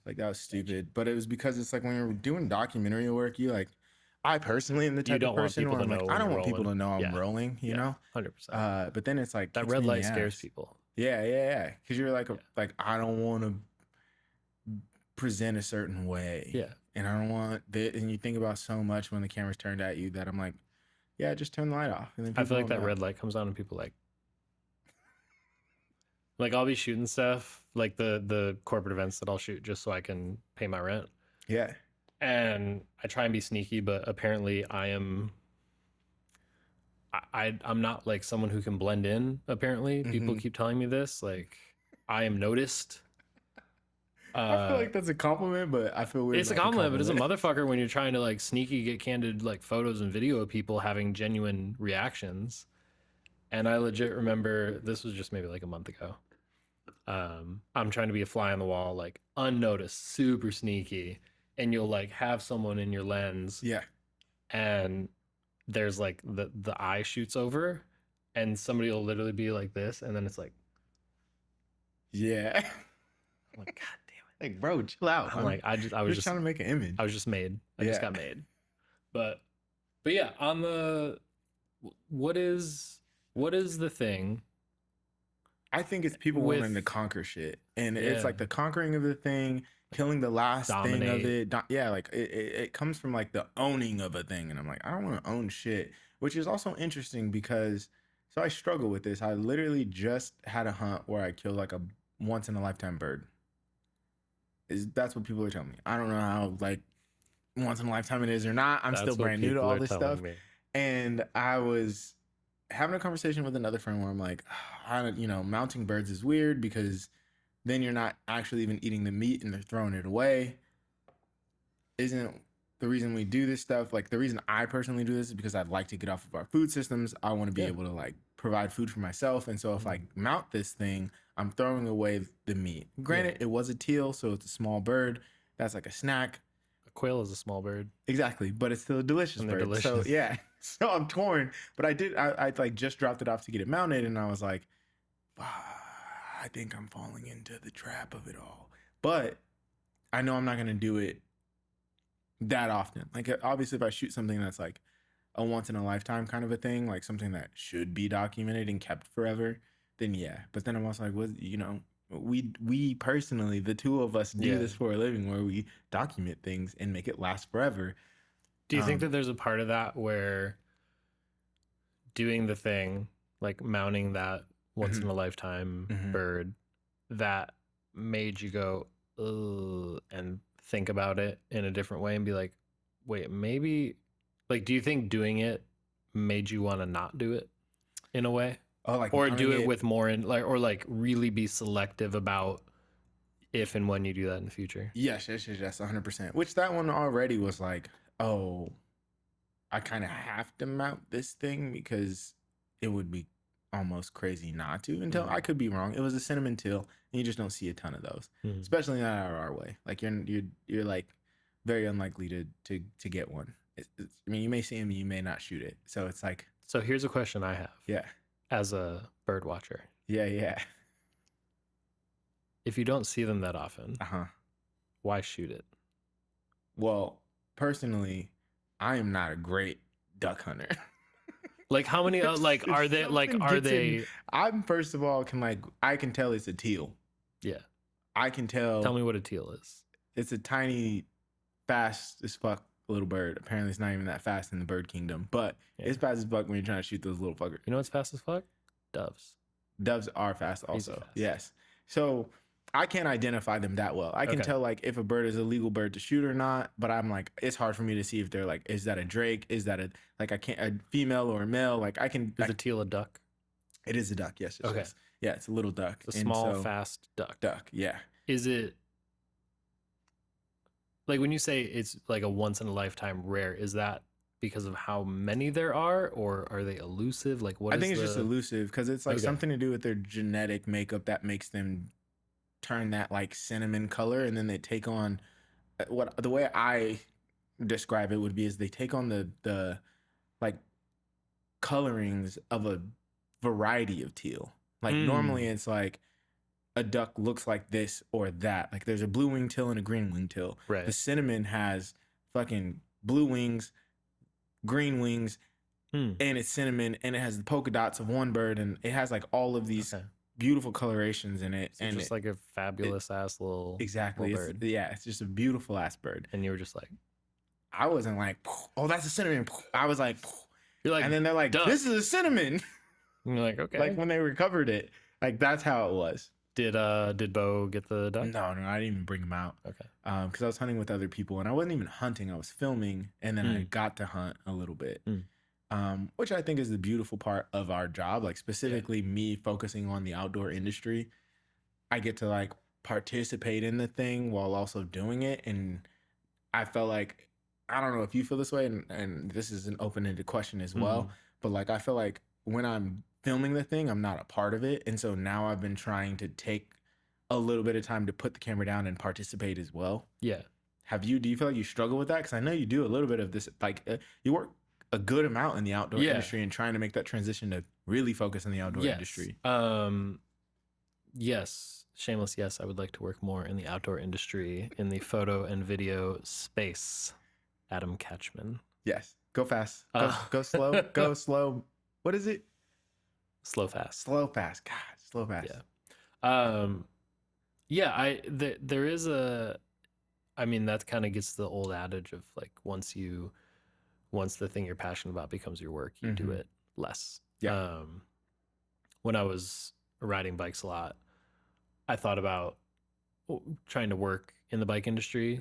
Like that was stupid. But it was because it's like when you're doing documentary work, you like, I personally am the You type of don't want person people where to I'm like, know I when don't you're want people rolling. to know I'm Yeah. rolling, you know? 100%. But then it's like That kicks red me in light the scares ass. people. Yeah. Because you're like, Yeah. like I don't want to present a certain way. Yeah. And I don't want that. And you think about so much when the camera's turned at you that I'm like, yeah, just turn the light off. And then I people feel like won't that know. red light comes on and people like I'll be shooting stuff like the corporate events that I'll shoot just so I can pay my rent. Yeah. And I try and be sneaky, but apparently I'm not like someone who can blend in. Apparently, people keep telling me this. Like, I am noticed. I feel like that's a compliment, but I feel weird It's a about the compliment, but it's a compliment. motherfucker when you're trying to like sneaky get candid like photos and video of people having genuine reactions. And I legit remember this was just maybe like a month ago. I'm trying to be a fly on the wall, like unnoticed, super sneaky, and you'll like have someone in your lens, Yeah. and there's like the eye shoots over, and somebody will literally be like this, and then it's like, Yeah. I'm like, God damn it! Like, bro, chill out. I'm like, I was just trying to make an image. I was just made. I just Yeah. got made. But yeah, on the what is the thing? I think it's people With wanting to conquer shit, and it's yeah, like the conquering of the thing, killing the last thing of dominate. it. Yeah, like it comes from like the owning of a thing, and I'm like, I don't want to own shit, which is also interesting because so I struggle with this. I literally just had a hunt where I killed like a once in a lifetime bird. That's what people are telling me. I don't know how like once in a lifetime it is or not. I'm still That's what brand new to people all are this stuff, telling me. and I was having a conversation with another friend where I'm like, I don't, mounting birds is weird because then you're not actually even eating the meat and they're throwing it away. Isn't the reason we do this stuff, like the reason I personally do this is because I'd like to get off of our food systems. I want to be able to like provide food for myself. And so if I mount this thing, I'm throwing away the meat. Granted, it was a teal, so it's a small bird. That's like a snack. A quail is a small bird. Exactly, but it's still a delicious And they're bird. delicious. So yeah, so I'm torn. But I like just dropped it off to get it mounted, and I was like, I think I'm falling into the trap of it all. But I know I'm not gonna do it that often. Like obviously, if I shoot something that's like a once in a lifetime kind of a thing, like something that should be documented and kept forever, then yeah. But then I'm also like, what we personally, the two of us do this for a living where we document things and make it last forever. Do you think that there's a part of that where doing the thing, like mounting that once in a lifetime bird, that made you go, ugh, and think about it in a different way and be like, wait, maybe, like, do you think doing it made you want to not do it in a way? Oh, like Or do it with more in like, or like really be selective about if and when you do that in the future? Yes, 100%. Which that one already was like, oh, I kind of have to mount this thing because it would be almost crazy not to. Until I could be wrong. It was a cinnamon teal, and you just don't see a ton of those, especially not out of our way. Like you're like very unlikely to get one. I mean, you may see him, you may not shoot it. So it's like. So here's a question I have. Yeah. As a bird watcher. Yeah. If you don't see them that often, why shoot it? Well, personally, I am not a great duck hunter. Like how many like are they I'm first of all I can tell it's a teal. Yeah. I can tell. Tell me what a teal is. It's a tiny, fast as fuck little bird. Apparently it's not even that fast in the bird kingdom, but it's fast as fuck when you're trying to shoot those little fuckers. You know what's fast as fuck? Doves. Doves are fast also. Fast. Yes. So I can't identify them that well. I can tell like if a bird is a legal bird to shoot or not, but I'm like, it's hard for me to see if they're like, is that a drake? Is that a female or a male? Like I can. Is a teal a duck? It is a duck. Yes. Okay. Yes. Yeah, it's a little duck. It's a small, fast duck. Duck. Yeah. Is it like when you say it's like a once in a lifetime rare? Is that because of how many there are, or are they elusive? Like what? I think it's just elusive because it's like something to do with their genetic makeup that makes them turn that like cinnamon color, and then they take on the way I describe it would be is they take on the like colorings of a variety of teal. Like normally it's like a duck looks like this or that. Like there's a blue wingtail and a green wingtail. Right. The cinnamon has fucking blue wings, green wings, and it's cinnamon, and it has the polka dots of one bird, and it has like all of these beautiful colorations in it. So and just like a fabulous ass little exactly little bird. It's just a beautiful ass bird. And you were just like, I wasn't like, oh, that's a cinnamon. I was like, you're like, and then they're like, duck. this is a cinnamon. And you're like, okay. Like when they recovered it, like that's how it was. Did Bo get the duck? No, I didn't even bring him out. Okay. Because I was hunting with other people, and I wasn't even hunting. I was filming, and then I got to hunt a little bit, which I think is the beautiful part of our job. Like specifically me focusing on the outdoor industry, I get to like participate in the thing while also doing it, and I felt like, I don't know if you feel this way, and this is an open-ended question as well, but like I feel like when I'm filming the thing, I'm not a part of it, and so now I've been trying to take a little bit of time to put the camera down and participate as well. Yeah. Do you feel like you struggle with that? Because I know you do a little bit of this, like you work a good amount in the outdoor industry and trying to make that transition to really focus in the outdoor industry. Yes. Shameless, yes. I would like to work more in the outdoor industry, in the photo and video space. Adam Catchman. Yes. Go fast. Go slow. Go slow. What is it? Slow fast. Slow fast. God, slow fast. Yeah. There is I mean, that kind of gets the old adage of like, once the thing you're passionate about becomes your work, you do it less. Yeah. When I was riding bikes a lot, I thought about trying to work in the bike industry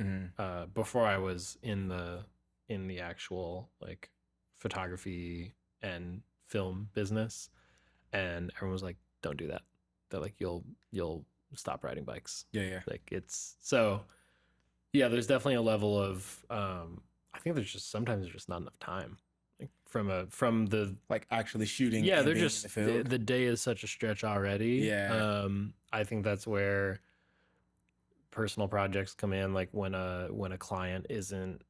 before I was in the actual like photography and film business, and everyone was like, don't do that. They're like, you'll stop riding bikes. Yeah. Like it's so, yeah, there's definitely a level of I think sometimes there's just not enough time, like from the like actually shooting. Yeah, they're just the day is such a stretch already. Yeah. I think that's where personal projects come in, like when a client isn't,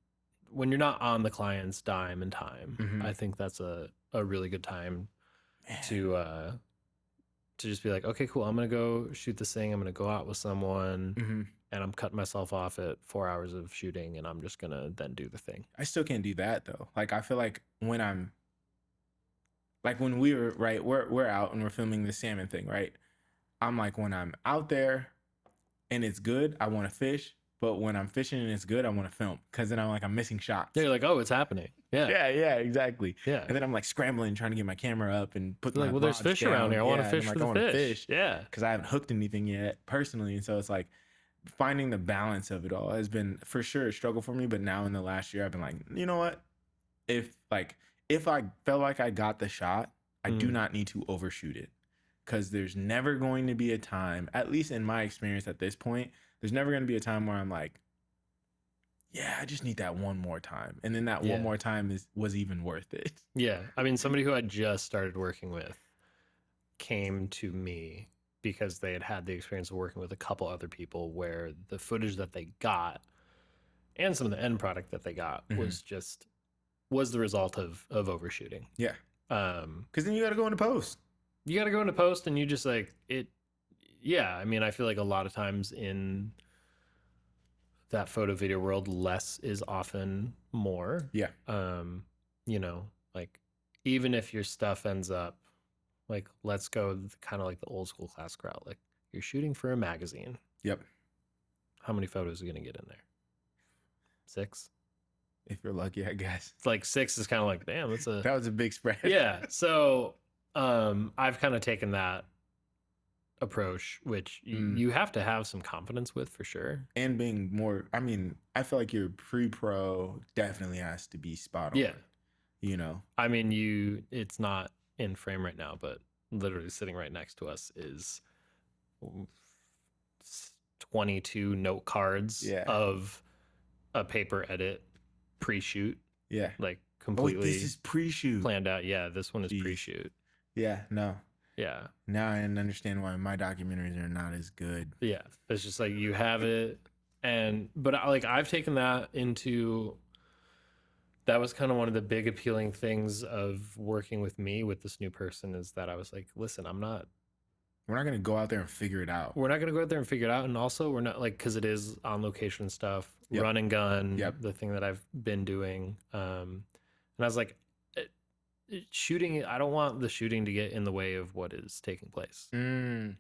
when you're not on the client's dime and time. I think that's a really good time to just be like, okay, cool, I'm gonna go shoot this thing, I'm gonna go out with someone, and I'm cutting myself off at 4 hours of shooting, and I'm just gonna then do the thing. I still can't do that though. Like I feel like when I'm like when we were we're out and we're filming the salmon thing, right? I'm like, when I'm out there and it's good, I want to fish. But when I'm fishing and it's good, I want to film, because then I'm missing shots. Yeah, you're like, oh, it's happening. Yeah, exactly. Yeah, and then I'm like scrambling, trying to get my camera up and put like, well, there's fish down. Around here. I want to fish for the fish. Yeah, because I haven't hooked anything yet personally, and so it's like finding the balance of it all has been for sure a struggle for me. But now in the last year, I've been like, you know what? If I felt like I got the shot, I do not need to overshoot it, because there's never going to be a time, at least in my experience at this point, there's never going to be a time where I'm like, yeah, I just need that one more time. And then that one more time was even worth it. Yeah. I mean, somebody who I just started working with came to me because they had the experience of working with a couple other people where the footage that they got and some of the end product that they got was the result of overshooting. Yeah. Because then you got to go into post. You got to go into post, and you just like it. Yeah. I mean, I feel like a lot of times in that photo video world, less is often more. Yeah. You know, like even if your stuff ends up like, let's go kind of like the old school classic route, like you're shooting for a magazine. Yep. How many photos are you going to get in there? 6? If you're lucky, I guess. It's like 6 is kind of like, damn, that was a big spread. Yeah. So I've kind of taken that approach, which you have to have some confidence with, for sure. And being more, I mean, I feel like your pre-pro definitely has to be spot on. Yeah. You know? I mean, it's not in frame right now, but literally sitting right next to us is 22 note cards of a paper edit pre-shoot. Yeah. Like completely this is pre-shoot. Planned out. Yeah, this one is pre-shoot. Yeah, no. Yeah. Now I understand why my documentaries are not as good. Yeah. It's just like you have it, but like I've taken that into, that was kind of one of the big appealing things of working with me with this new person, is that I was like, listen, I'm not We're not gonna go out there and figure it out. We're not going to go out there and figure it out. And also, we're not like, because it is on location stuff, Yep. run and gun, Yep. the thing that I've been doing. And I was like, shooting, I don't want the shooting to get in the way of what is taking place. And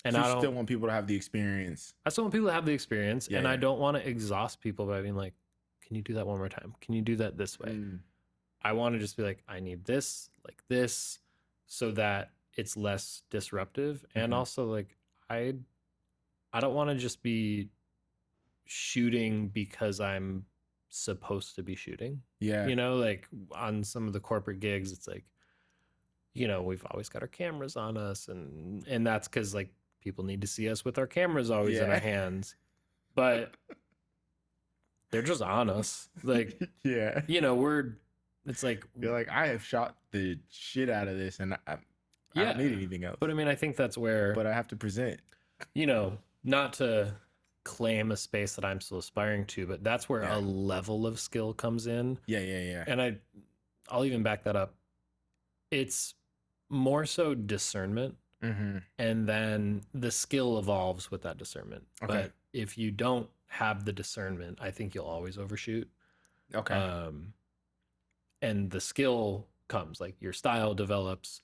And so I you don't still want people to have the experience. I still want people to have the experience, Yeah, and I yeah. don't want to exhaust people by being like, can you do that one more time? Can you do that this way? I want to just be like, I need this, like this, so that it's less disruptive. And also, like, I don't want to just be shooting because I'm supposed to be shooting. Yeah. You know, like on some of the corporate gigs, it's like, you know, we've always got our cameras on us, and that's because like people need to see us with our cameras always in our hands, but they're just on us. Like, Yeah. you know, it's like, You're like, I have shot the shit out of this, and I don't need anything else. But I mean, I think that's where, But I have to present. You know, not to claim a space that I'm still aspiring to, but that's where a level of skill comes in. Yeah. And I'll even back that up. It's more so discernment, and then the skill evolves with that discernment. Okay. But if you don't have the discernment, I think you'll always overshoot. Okay. And the skill comes, like your style develops,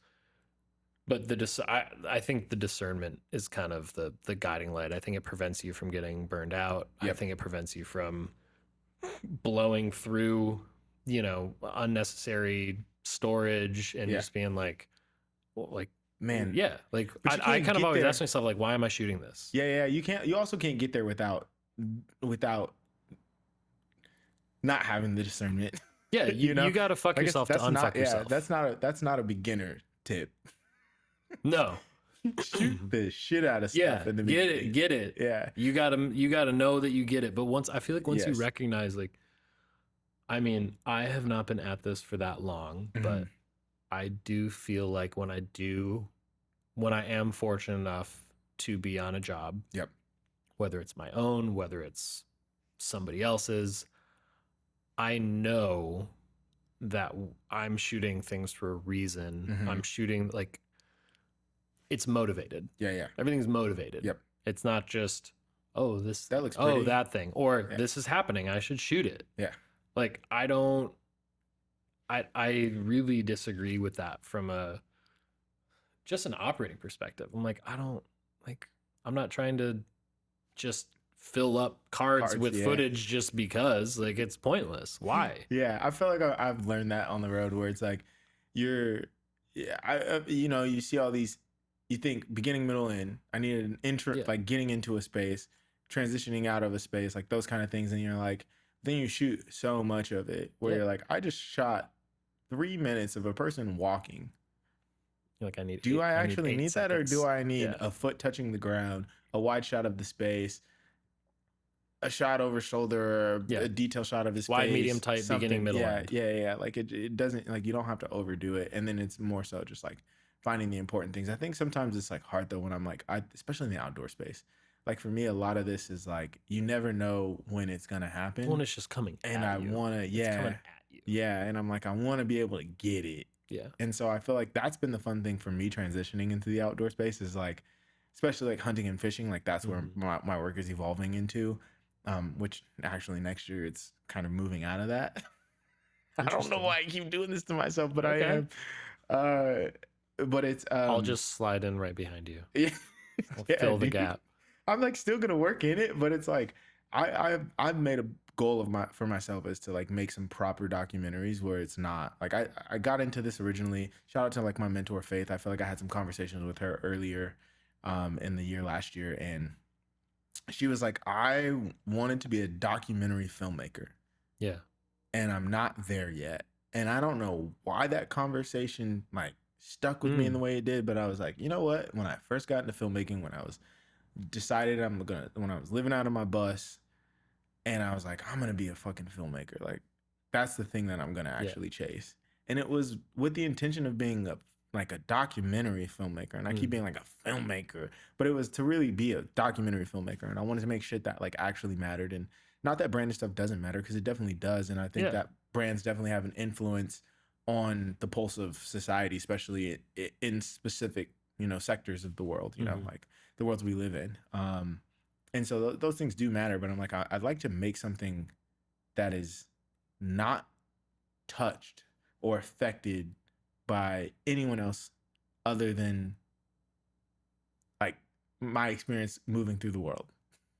but I think the discernment is kind of the guiding light. I think it prevents you from getting burned out. I think it prevents you from blowing through, you know, unnecessary storage and just being like, well, like, man, like I kind of always ask myself, like, why am I shooting this? Yeah. You also can't get there without not having the discernment. Yeah, you got to fuck yourself to unfuck yourself. That's not a beginner tip. No. Shoot the shit out of stuff in the beginning. Get it. Yeah. You gotta know that you get it. But once you recognize, like, I mean, I have not been at this for that long, but I do feel like when I am fortunate enough to be on a job, whether it's my own, whether it's somebody else's, I know that I'm shooting things for a reason. I'm shooting, like, it's motivated. Yeah. Everything's motivated. Yep. It's not just, oh, that looks pretty. Oh, that thing, or this is happening, I should shoot it. Yeah. Like, I really disagree with that from just an operating perspective. I'm like, I'm not trying to just fill up cards with footage just because, like, it's pointless. Why? Yeah, I feel like I've learned that on the road, where it's like you see all these, you think beginning, middle, end. I need an intro, like getting into a space, transitioning out of a space, like those kind of things. And you're like, then you shoot so much of it where you're like, I just shot 3 minutes of a person walking. You're like, do I actually need that, or do I need a foot touching the ground, a wide shot of the space, a shot over shoulder, a detail shot of his wide, face, medium, tight, beginning, middle, end. Yeah. Like it doesn't, like, you don't have to overdo it. And then it's more so just like finding the important things. I think sometimes it's like hard though when I'm like, especially in the outdoor space. Like for me, a lot of this is like, you never know when it's gonna happen. When it's just coming and at you. I wanna, It's coming at you. Yeah, and I'm like, I want to be able to get it. Yeah. And so I feel like that's been the fun thing for me transitioning into the outdoor space, is like, especially like hunting and fishing. Like that's where my work is evolving into. Which actually next year it's kind of moving out of that. I don't know why I keep doing this to myself, but I am. But it's I'll just slide in right behind you. Yeah. I'll fill the gap. I'm like still gonna work in it, but it's like I've made a goal for myself is to like make some proper documentaries where it's not like I got into this originally. Shout out to like my mentor Faith. I feel like I had some conversations with her earlier in the year last year, and she was like, I wanted to be a documentary filmmaker. Yeah. And I'm not there yet. And I don't know why that conversation like stuck with me in the way it did, but I was like, you know what? When I first got into filmmaking, when I was living out of my bus, and I was like, I'm gonna be a fucking filmmaker. Like, that's the thing that I'm gonna actually chase. And it was with the intention of being a documentary filmmaker. And I keep being like a filmmaker, but it was to really be a documentary filmmaker. And I wanted to make shit that like actually mattered. And not that branded stuff doesn't matter, because it definitely does. And I think that brands definitely have an influence on the pulse of society, especially in specific sectors of the world, Mhm. like the worlds we live in. And so those things do matter, but I'm like, I'd like to make something that is not touched or affected by anyone else other than like my experience moving through the world.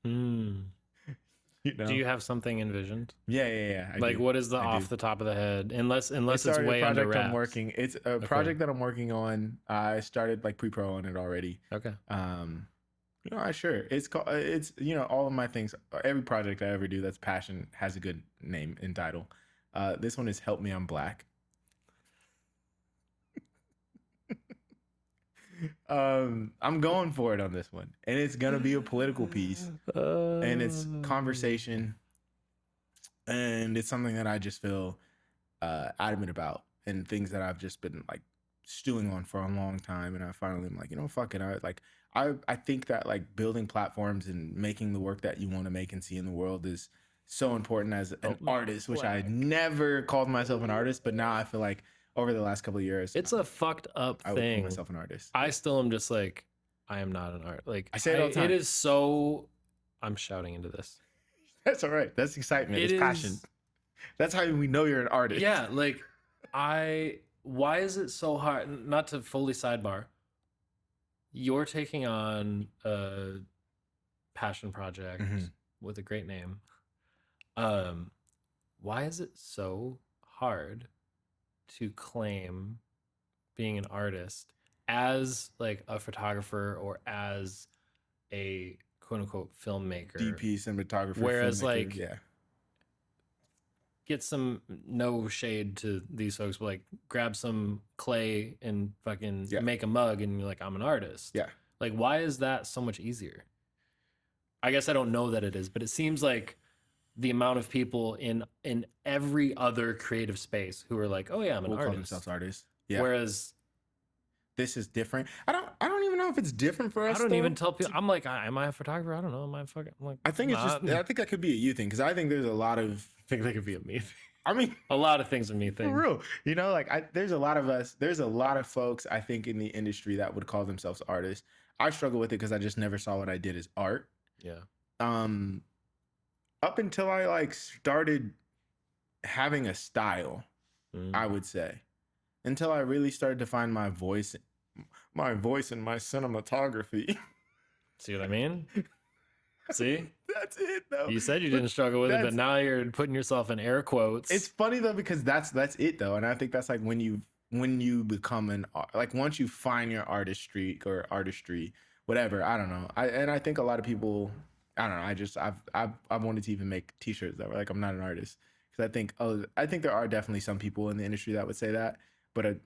Mm. You Do know? you have something envisioned? Yeah. I Like, do. what is the I do. off the top of the head? Unless It's it's already a way under project I'm wraps. working. It's a Okay. project that I'm working on. I started like pre-pro on it already. Okay. Sure. It's called. It's all of my things. Every project I ever do that's passion has a good name and title. This one is "Help Me, I'm Black." I'm going for it on this one, and it's gonna be a political piece, and it's conversation, and it's something that I just feel adamant about, and things that I've just been like stewing on for a long time, and I finally am like, fuck it. I think that like building platforms and making the work that you want to make and see in the world is so important as an artist, which I never called myself an artist, but now I feel like over the last couple of years, It's a fucked up I would call thing. myself an artist. I still am just like, I am not an art. Like, I say it all the time. It is so. I'm shouting into this. That's all right. That's excitement. It's passion. That's how we know you're an artist. Yeah, like why is it so hard? Not to fully sidebar. You're taking on a passion project with a great name. Why is it so hard to claim being an artist as like a photographer or as a quote unquote filmmaker? DP, cinematographer, whereas filmmaker, like yeah. Get some, no shade to these folks, but like grab some clay and fucking make a mug and you're like, I'm an artist. Yeah. Like, why is that so much easier? I guess I don't know that it is, but it seems like the amount of people in every other creative space who are like, oh yeah, I'm an artist. Call themselves artists. Yeah. Whereas this is different. I don't even know if it's different for us. I don't even tell people. I'm like, am I a photographer? I don't know. Am I fucking? I'm like, I think it's just. I think that could be a you thing, because I think there's a lot of. I think that could be a me thing. I mean, a lot of things are me things. For real, like there's a lot of us. There's a lot of folks I think in the industry that would call themselves artists. I struggle with it because I just never saw what I did as art. Yeah. Up until I like started having a style, I would say, until I really started to find my voice in my cinematography. See what I mean? See? That's it though. You said you didn't struggle with it, but now you're putting yourself in air quotes. It's funny though, because that's it though. And I think that's like when you become like once you find your artistry, whatever, I don't know. I think a lot of people, I don't know. I've wanted to even make t-shirts that were like, I'm not an artist. Because I think there are definitely some people in the industry that would say that, but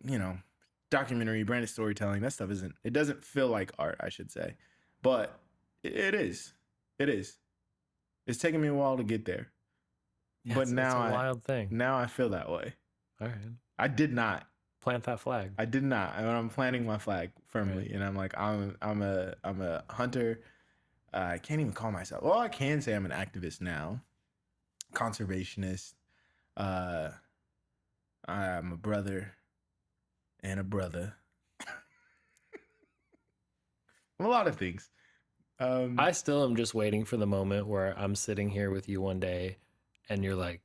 documentary, branded storytelling, that stuff it doesn't feel like art, I should say. But it is. It is. It's taken me a while to get there. Yeah, but now it's a wild thing. Now I feel that way. All right. I did not plant that flag. I did not. I'm planting my flag firmly, and I'm like, I'm a hunter. I can't even call myself. Well, I can say I'm an activist now, conservationist. I'm a brother and a brother. I'm a lot of things. I still am just waiting for the moment where I'm sitting here with you one day and you're like,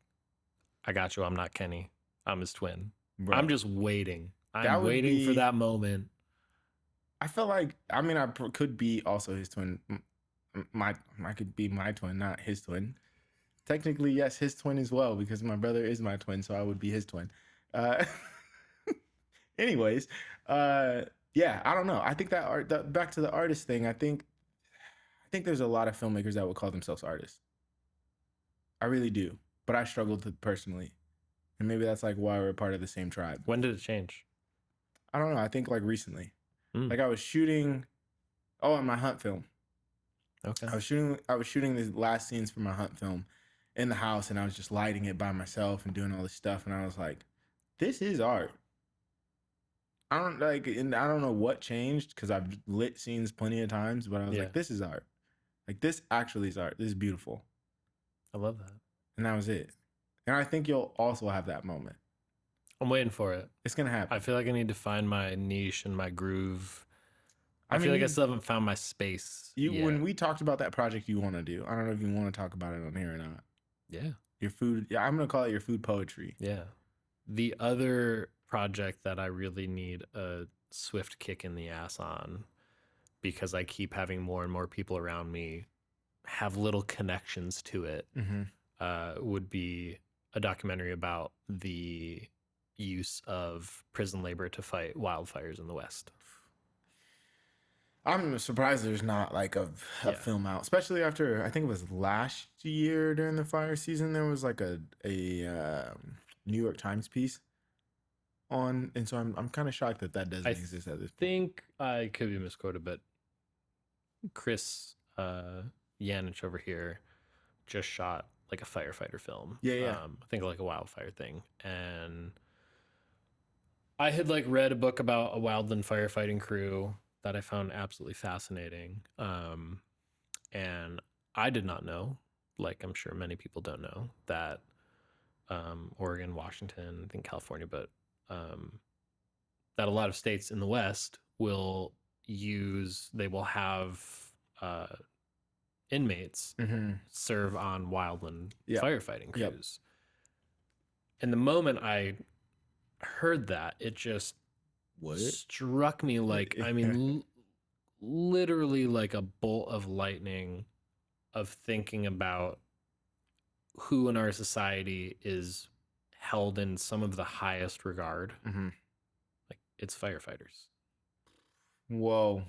I got you. I'm not Kenny. I'm his twin. Bro, I'm just waiting. I'm waiting for that moment. I feel like, I mean, I could be also his twin. I could be my twin, not his twin. Technically, yes, his twin as well, because my brother is my twin, so I would be his twin. Anyways, yeah, I don't know. I think that back to the artist thing, I think there's a lot of filmmakers that would call themselves artists. I really do, but I struggle to personally, and maybe that's like why we're part of the same tribe. When did it change? I don't know. I think like recently. Like I was shooting, in my hunt film. Okay. I was shooting the last scenes for my hunt film in the house, and I was just lighting it by myself and doing all this stuff, and I was like, this is art. I don't know what changed, because I've lit scenes plenty of times, but I was like, this is art. Like, this actually is art. This is beautiful. I love that. And that was it. And I think you'll also have that moment. I'm waiting for it. It's going to happen. I feel like I need to find my niche and my groove I feel like I still haven't found my space yet. When we talked about that project you want to do, I don't know if you want to talk about it on here or not. Yeah. Your food. Yeah, I'm going to call it your food poetry. Yeah. The other project that I really need a swift kick in the ass on, because I keep having more and more people around me have little connections to it, would be a documentary about the use of prison labor to fight wildfires in the West. I'm surprised there's not like a film out, especially after, I think it was last year during the fire season, there was like a New York Times piece on, and so I'm kind of shocked that doesn't exist at this point. I think I could be misquoted, but Chris Yanich over here just shot like a firefighter film. Yeah. I think like a wildfire thing. And I had like read a book about a wildland firefighting crew that I found absolutely fascinating. And I did not know, like I'm sure many people don't know, that Oregon, Washington, I think California, but that a lot of states in the West will have inmates serve on wildland firefighting crews. And the moment I heard that, it just struck me like, I mean, literally like a bolt of lightning of thinking about who in our society is held in some of the highest regard. Like, it's firefighters. Whoa.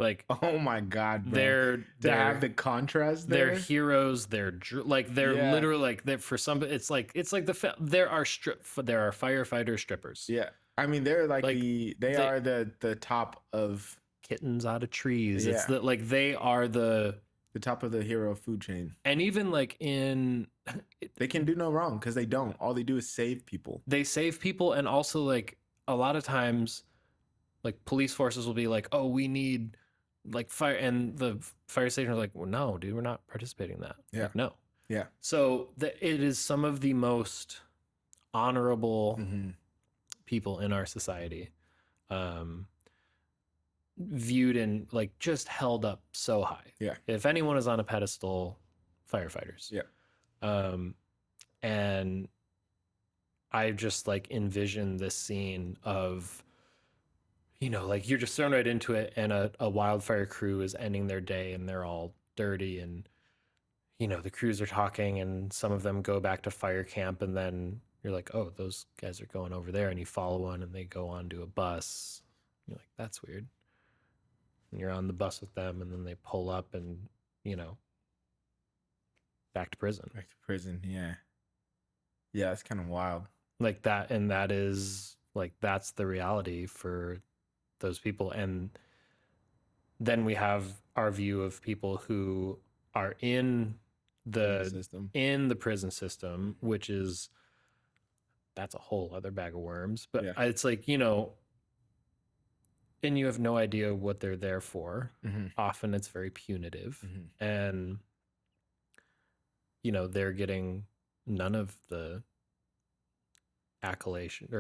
Like, oh my God, bro. They're have the contrast there. They're heroes. They're literally like, they're, for some, it's like there are firefighter strippers. Yeah. I mean, they're like they are the top of kittens out of trees. Yeah. It's like they are the top of the hero food chain. And even like they can do no wrong because they don't. All they do is save people. They save people, and also like a lot of times, like police forces will be like, "Oh, we need like fire," and the fire station are like, "Well, no, dude, we're not participating in that." Yeah. Like, no. Yeah. So it is some of the most honorable people in our society, viewed and like just held up so high. Yeah. If anyone is on a pedestal, firefighters. Yeah. And I just like envision this scene of, you know, like you're just thrown right into it, and a wildfire crew is ending their day and they're all dirty, and you know, the crews are talking, and some of them go back to fire camp, and then you're like, oh, those guys are going over there, and you follow one and they go onto a bus. You're like, that's weird. And you're on the bus with them, and then they pull up and, you know, back to prison. Back to prison, yeah. Yeah, it's kind of wild. Like that, and that is like, that's the reality for those people. And then we have our view of people who are in the prison system, which is, that's a whole other bag of worms. But it's like, you know, and you have no idea what they're there for. Often it's very punitive, and you know, they're getting none of the accolades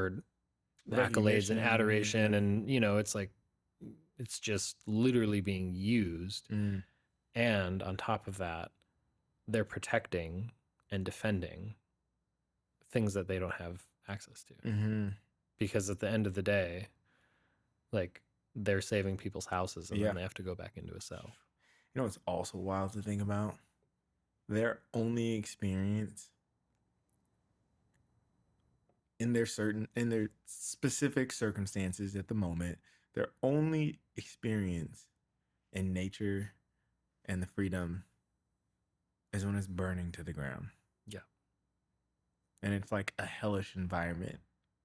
and adoration, and you know, it's like, it's just literally being used. And on top of that, they're protecting and defending things that they don't have access to, because at the end of the day, like, they're saving people's houses, and then they have to go back into a cell. You know what's also wild to think about? Their only experience in their specific circumstances at the moment, their only experience in nature and the freedom is when it's burning to the ground. Yeah. And it's like a hellish environment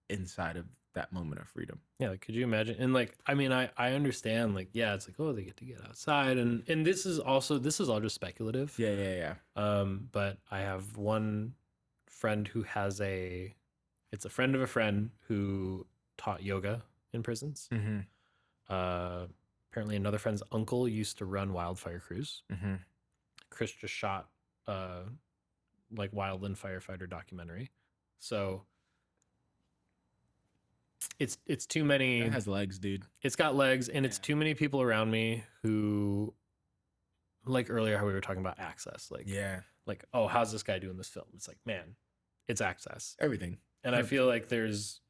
inside of that moment of freedom. Yeah, like, could you imagine? And like, I mean, I understand, like, yeah, it's like, oh, they get to get outside, and this is all just speculative. Yeah. But I have one friend who has it's a friend of a friend who taught yoga in prisons. Apparently another friend's uncle used to run wildfire crews. Chris just shot like wildland firefighter documentary. So it's too That many. has legs, dude. It's got legs, and it's Yeah. too many people around me who, like earlier, how we were talking about access, Yeah. like, oh, how's this guy doing this film? It's like, man, it's access. Everything. And I feel like there's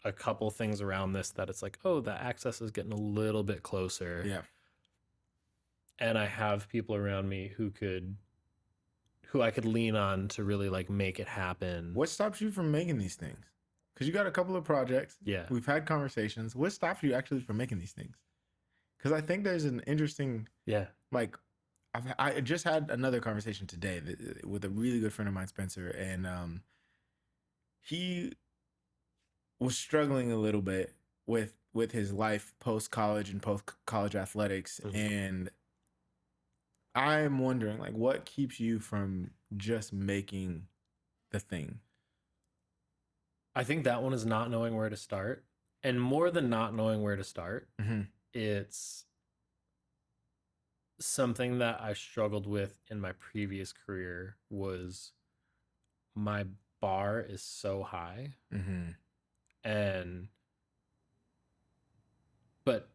a couple things around this that it's like, oh, the access is getting a little bit closer. Yeah. And I have people around me who I could lean on to really like make it happen. What stops you from making these things? Because you got a couple of projects. Yeah. We've had conversations. What stops you actually from making these things? Because I think there's an interesting, Yeah. like, I just had another conversation today with a really good friend of mine, Spencer, and he was struggling a little bit with his life post college and post college athletics, and I'm wondering, like, what keeps you from just making the thing? I think that one is not knowing where to start. And more than not knowing where to start, it's something that I struggled with in my previous career was my bar is so high. And but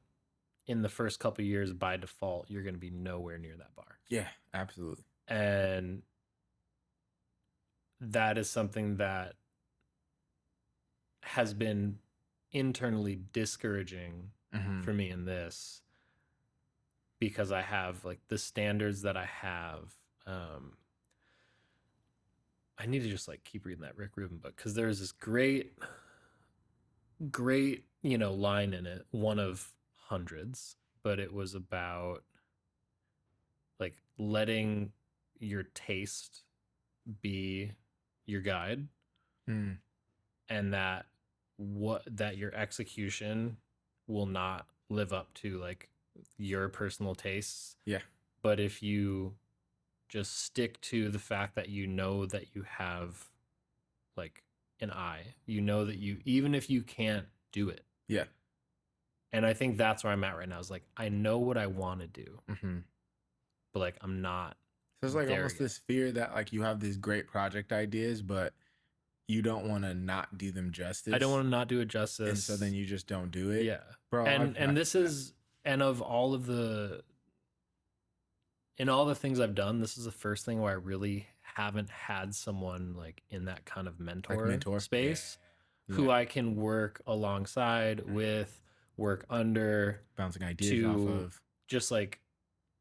in the first couple of years, by default, you're going to be nowhere near that bar. Yeah, absolutely. And that is something that has been internally discouraging for me in this, because I have like the standards that I have. I need to just like keep reading that Rick Rubin book, because there's this great, line in it, one of hundreds, but it was about like letting your taste be your guide, and that your execution will not live up to like your personal tastes. Yeah. But if you just stick to the fact that you know that you have like an eye, that you, even if you can't do it. Yeah. And I think that's where I'm at right now, is like, I know what I want to do, but like, I'm not. So it's like almost this fear that like you have these great project ideas, but you don't want to not do them justice. I don't want to not do it justice. And so then you just don't do it. Yeah. Bro. And this is, and of all of the, in all the things I've done, this is the first thing where I really haven't had someone like in that kind of mentor space who I can work alongside with, work under, bouncing ideas off of, just like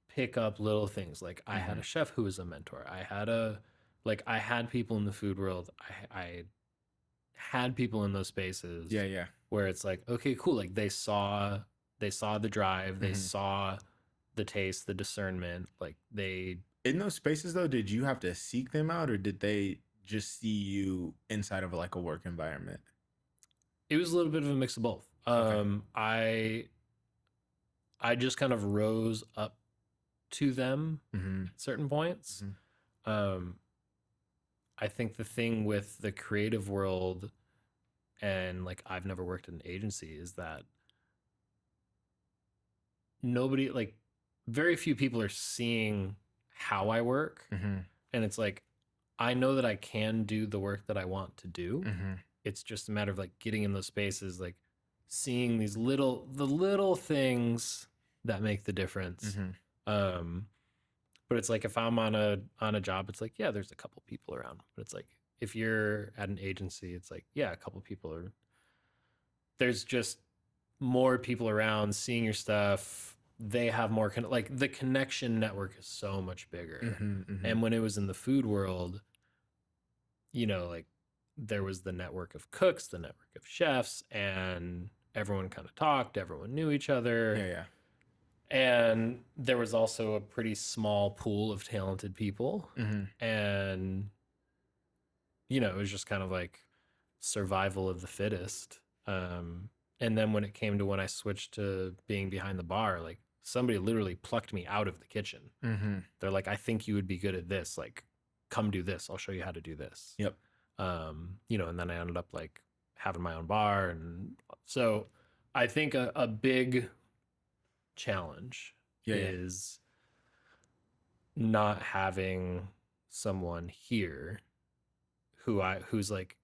pick up little things. Like I had a chef who was a mentor. I had people in the food world. I had people in those spaces. Yeah. Where it's like, okay, cool. Like they saw the drive, they saw the taste, the discernment. Like they, in those spaces though, did you have to seek them out, or did they just see you inside of like a work environment? It was a little bit of a mix of both. I just kind of rose up to them at certain points. I think the thing with the creative world, and like I've never worked in an agency, is that nobody, like very few people are seeing how I work. And it's like, I know that I can do the work that I want to do. It's just a matter of like getting in those spaces, like seeing the little things that make the difference. But it's like, if I'm on a job, it's like, yeah, there's a couple people around. But it's like, if you're at an agency, it's like, yeah, a couple people are. There's just more people around seeing your stuff. They have more like the connection network is so much bigger. And when it was in the food world, like there was the network of cooks, the network of chefs, and everyone kind of talked, everyone knew each other. Yeah. And there was also a pretty small pool of talented people. And, it was just kind of like survival of the fittest. And then when it came to when I switched to being behind the bar, like somebody literally plucked me out of the kitchen. They're like, I think you would be good at this. Like, come do this. I'll show you how to do this. Yep. And then I ended up like having my own bar. And so I think a big challenge is not having someone here who's like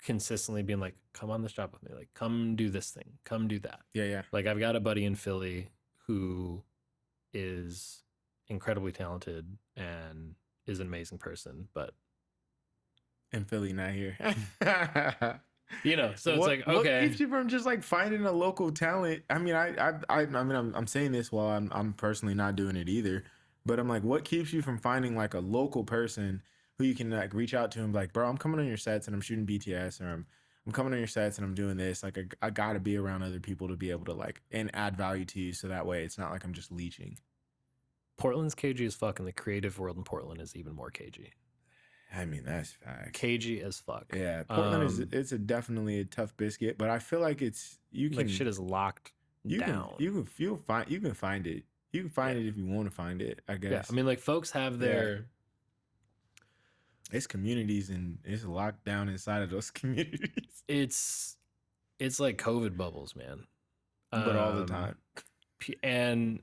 consistently being like, come on this job with me, like come do this thing, come do that. Yeah. Like I've got a buddy in Philly who is incredibly talented and is an amazing person, but In Philly, not here. so it's like, what okay, keeps you from just like finding a local talent? I mean, I'm saying this while I'm personally not doing it either, but I'm like, what keeps you from finding like a local person who you can like reach out to and be like, bro, I'm coming on your sets and I'm shooting BTS, or I'm coming on your sets and I'm doing this. Like, I gotta be around other people to be able to like and add value to you, so that way it's not like I'm just leeching. Portland's cagey as fuck, and the creative world in Portland is even more cagey. I mean, that's facts. Cagey as fuck. Yeah, Portland is definitely a tough biscuit, but I feel like you can like shit is locked down. You can find it. You can find it if you want to find it, I guess. Yeah, I mean, like folks have their it's communities and it's locked down inside of those communities. It's like COVID bubbles, man. But all the time. And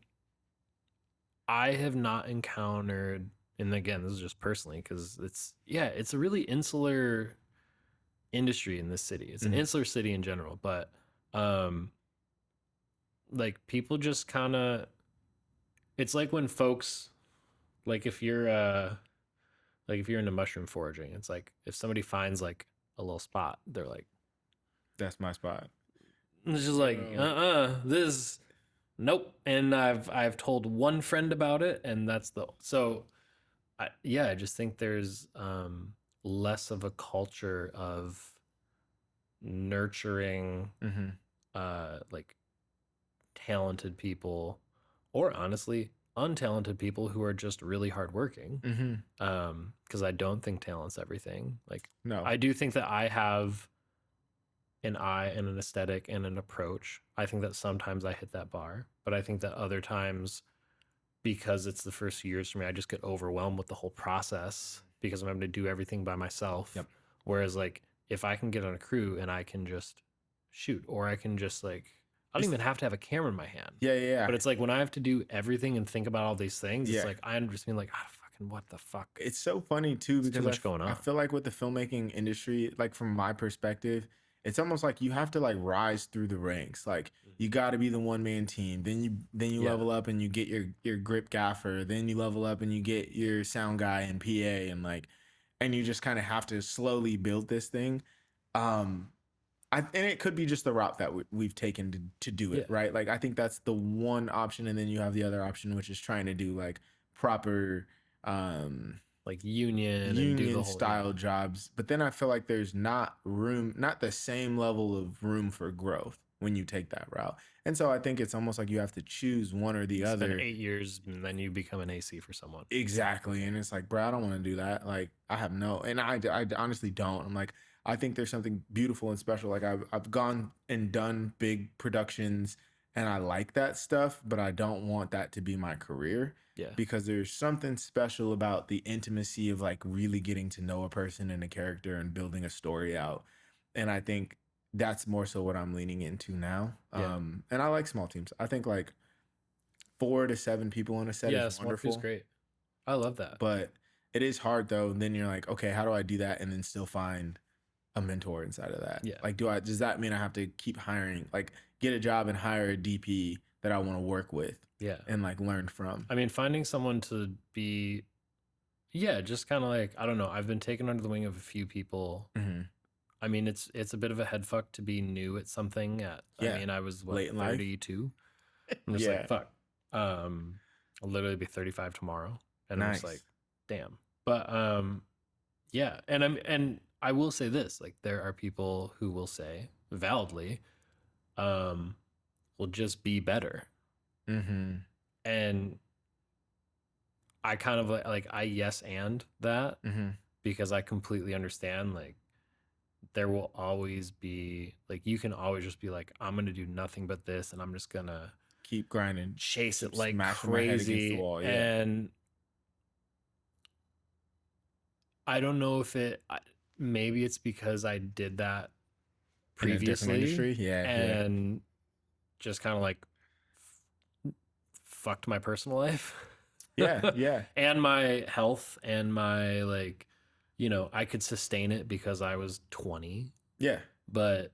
I have not encountered, and again, this is just personally because it's a really insular industry in this city. It's an insular city in general, but like people just kind of, it's like when folks, like if you're into mushroom foraging, it's like if somebody finds like a little spot, they're like, that's my spot. It's just like, this, nope. And I've told one friend about it, and that's I just think there's less of a culture of nurturing like talented people, or honestly untalented people who are just really hardworking. Because I don't think talent's everything. Like, no, I do think that I have an eye and an aesthetic and an approach. I think that sometimes I hit that bar, but I think that other times, because it's the first few years for me, I just get overwhelmed with the whole process because I'm having to do everything by myself. Yep. Whereas like if I can get on a crew and I can just shoot, or I can just like, I don't even have to have a camera in my hand. Yeah. But it's like when I have to do everything and think about all these things, it's like I'm just being like, fucking what the fuck? It's so funny too because too much going on. I feel like with the filmmaking industry, like from my perspective, it's almost like you have to like rise through the ranks. Like you got to be the one man team. Then you level up and you get your grip gaffer. Then you level up and you get your sound guy and PA, and you just kind of have to slowly build this thing. And it could be just the route that we've taken to do it, right? Like I think that's the one option, and then you have the other option, which is trying to do like proper like union style jobs. But then I feel like there's not the same level of room for growth when you take that route. And so I think it's almost like you have to choose one or the other. Spend 8 years and then you become an AC for someone. Exactly. And it's like, bro, I don't want to do that. Like I have and I honestly don't. I'm like, I think there's something beautiful and special. Like I've gone and done big productions and I like that stuff, but I don't want that to be my career. Yeah. Because there's something special about the intimacy of like really getting to know a person and a character and building a story out. And I think that's more so what I'm leaning into now. Yeah. And I like small teams. I think like 4 to 7 people on a set is wonderful. Yeah, small great. I love that. But it is hard though. And then you're like, okay, how do I do that and then still find a mentor inside of that? Yeah. Like, does that mean I have to keep hiring, like get a job and hire a DP that I want to work with? Yeah. And like learn from. I mean, finding someone to be, just kind of like, I don't know. I've been taken under the wing of a few people. Mm-hmm. I mean, it's a bit of a head fuck to be new at something I mean, I was late in 32. I'm just like, fuck. I'll literally be 35 tomorrow. And I'm just like, damn. But and I will say this, like there are people who will say validly, will just be better. Mm-hmm. And I kind of like I yes and that because I completely understand like there will always be like you can always just be like I'm gonna do nothing but this and I'm just gonna keep grinding, chase it like smashing my head against crazy the wall, and I don't know if maybe it's because I did that previously and just kind of like fucked my personal life. Yeah. And my health and my like, I could sustain it because I was 20 Yeah. But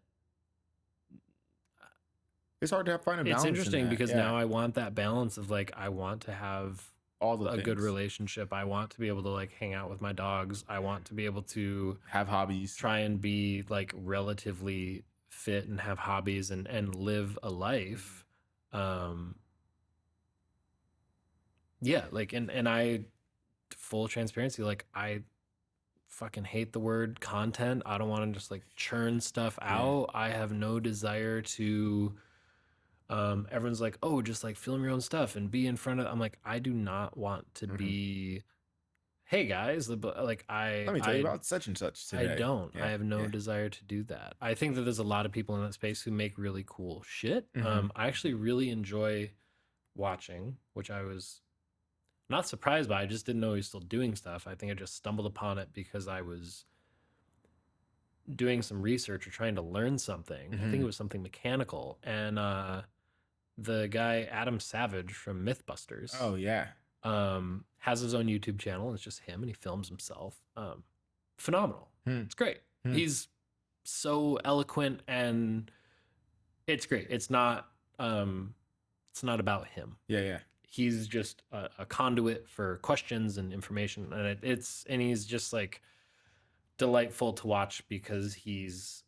It's hard to find a it's balance in interesting that. because Yeah. now I want that balance of like, I want to have All the a good things. relationship. I want to be able to like hang out with my dogs. I want to be able to Have hobbies. try and be like relatively fit and have hobbies and live a life. Um, yeah, like, and I, full transparency, like, I fucking hate the word content. I don't want to just like churn stuff Yeah. out. I have no desire to everyone's like, "Oh, just like film your own stuff and be in front of." I'm like, I do not want to Hmm. be, "Hey guys, like Let me tell you about such and such I today. don't. I Yeah. have no Yeah. desire to do that. I think that there's a lot of people in that space who make really cool shit. Hmm. I actually really enjoy watching, which I was not surprised by. I just didn't know he was still doing stuff. I think I just stumbled upon it because I was doing some research or trying to learn something. I think Hmm. it was something mechanical. And the guy Adam Savage from Mythbusters Oh yeah. has his own YouTube channel. It's just him and he films himself. Phenomenal. Hmm. It's great. Hmm. He's so eloquent and it's great. It's not about him. Yeah. Yeah. He's just a conduit for questions and information, and and he's just like delightful to watch because he's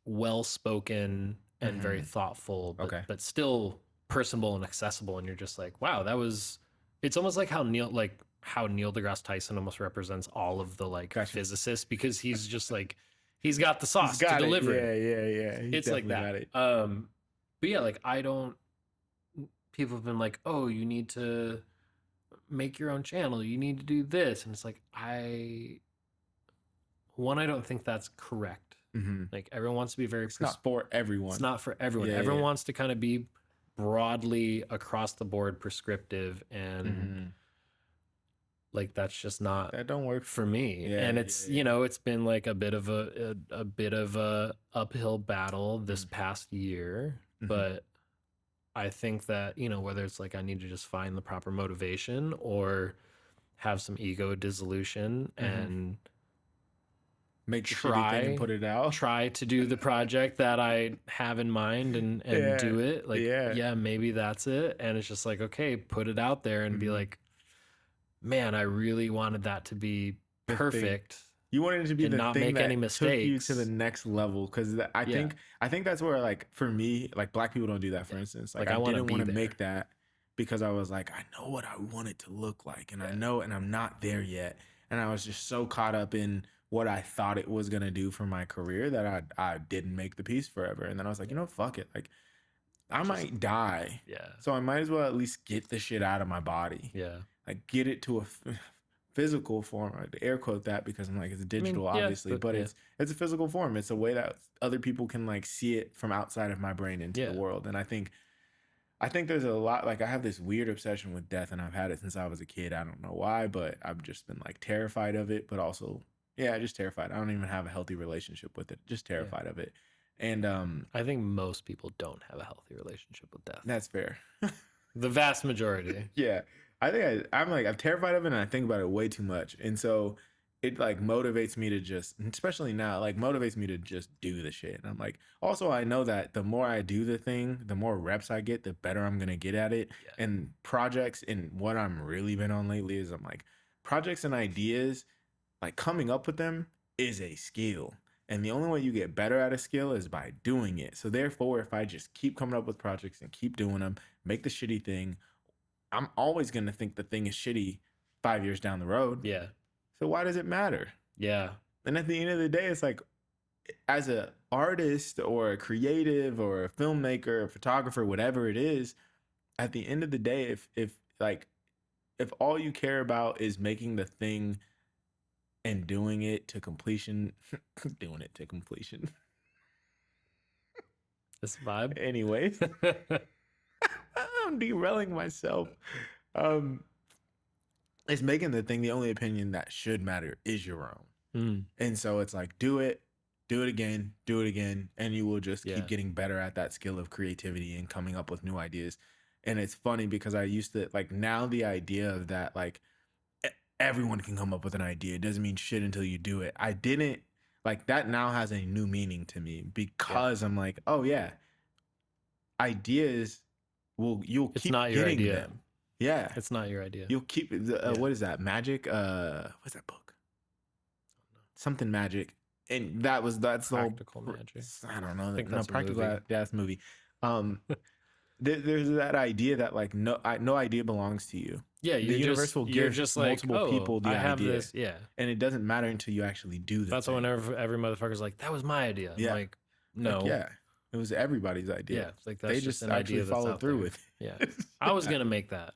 well spoken and very Hmm. thoughtful, Okay. but still personable and accessible. And you're just like, wow, that was. It's almost like how Neil deGrasse Tyson almost represents all of the like Gotcha. physicists because he's just like he's got the He's sauce to got it. deliver Yeah. it. Yeah. Yeah. He's It's like definitely that. got it. But yeah, like I don't. People have been like, oh, you need to make your own channel. You need to do this, and it's like I don't think that's correct. Hmm. Like everyone wants to be very. It's not for everyone. It's not for everyone. Yeah. Everyone Yeah. wants to kind of be broadly across the board prescriptive, and Hmm. like that's just not That don't work. for me. Yeah. And it's Yeah. Yeah. it's been like a bit of a bit of a uphill battle this past year, Hmm. but I think that whether it's like I need to just find the proper motivation or have some ego dissolution and Make the shitty thing and put it out. try to do the project that I have in mind and Yeah. do it. Like, Yeah. yeah, maybe that's it. And it's just like, okay, put it out there and be Mhm. like, man, I really wanted that to be The thing. perfect. You wanted it to be And the not thing make that any took you to the mistakes. next level. Because I Yeah. think that's where, like, for me, like, black people don't do that. For instance, like, Like, I I wanna didn't be want to there. make that because I was like, I know what I want it to look like, and I know, and I'm not there yet. And I was just so caught up in what I thought it was gonna do for my career that I didn't make the piece forever. And then I was like, fuck it. Like, I Just- might die, Yeah. so I might as well at least get the shit out of my body. Yeah. Like, get it to a physical form. I air quote that because I'm like, it's digital, yeah, obviously, but yeah. it's a physical form. It's a way that other people can like see it from outside of my brain into the Yeah. world. And I think there's a lot, like, I have this weird obsession with death, and I've had it since I was a kid. I don't know why, but I've just been like terrified of it, but also, yeah, just terrified. I don't even have a healthy relationship with it. Just terrified of it. And I think most people don't have a healthy relationship with death. that's fair. The vast majority. Yeah. I think I'm terrified of it, and I think about it way too much. And so it like motivates me to just, especially now, like motivates me to just do the shit. And I'm like, also, I know that the more I do the thing, the more reps I get, the better I'm going to get at it. Yeah. And projects, and what I'm really been on lately is I'm like, projects and ideas, like coming up with them is a skill. And the only way you get better at a skill is by doing it. So therefore, if I just keep coming up with projects and keep doing them, make the shitty thing, I'm always going to think the thing is shitty 5 years down the road. Yeah. So why does it matter? Yeah. And at the end of the day, it's like, as an artist or a creative or a filmmaker, a photographer, whatever it is, at the end of the day, if all you care about is making the thing and doing it to completion, doing it to completion. This vibe. Anyways, I'm derailing myself. It's making the thing, the only opinion that should matter is your own. And so it's like, do it again, and you will just keep getting better at that skill of creativity and coming up with new ideas. And it's funny because I used to, like, now the idea of that, like, everyone can come up with an idea. It doesn't mean shit until you do it. I didn't like that now has a new meaning to me because I'm like, oh yeah, ideas you'll It's keep not your getting idea. them. Yeah. It's not your idea. You'll keep Yeah. what is that? Magic? What's that book? Something magic. And that's the whole Practical Magic. I don't know. I think No, that's a practical movie. that's a movie. Um there's that idea that like no idea belongs to you. Yeah, The universe will you're give just like, multiple oh, people the I have idea. this. Yeah. And it doesn't matter until you actually do the That's why thing. whenever every motherfucker's like, that was my idea. I'm Yeah. like, no. Like, yeah. It was everybody's idea. Yeah. It's like, that's They just an actually idea that's followed out through there. with it. Yeah. I was going to make that.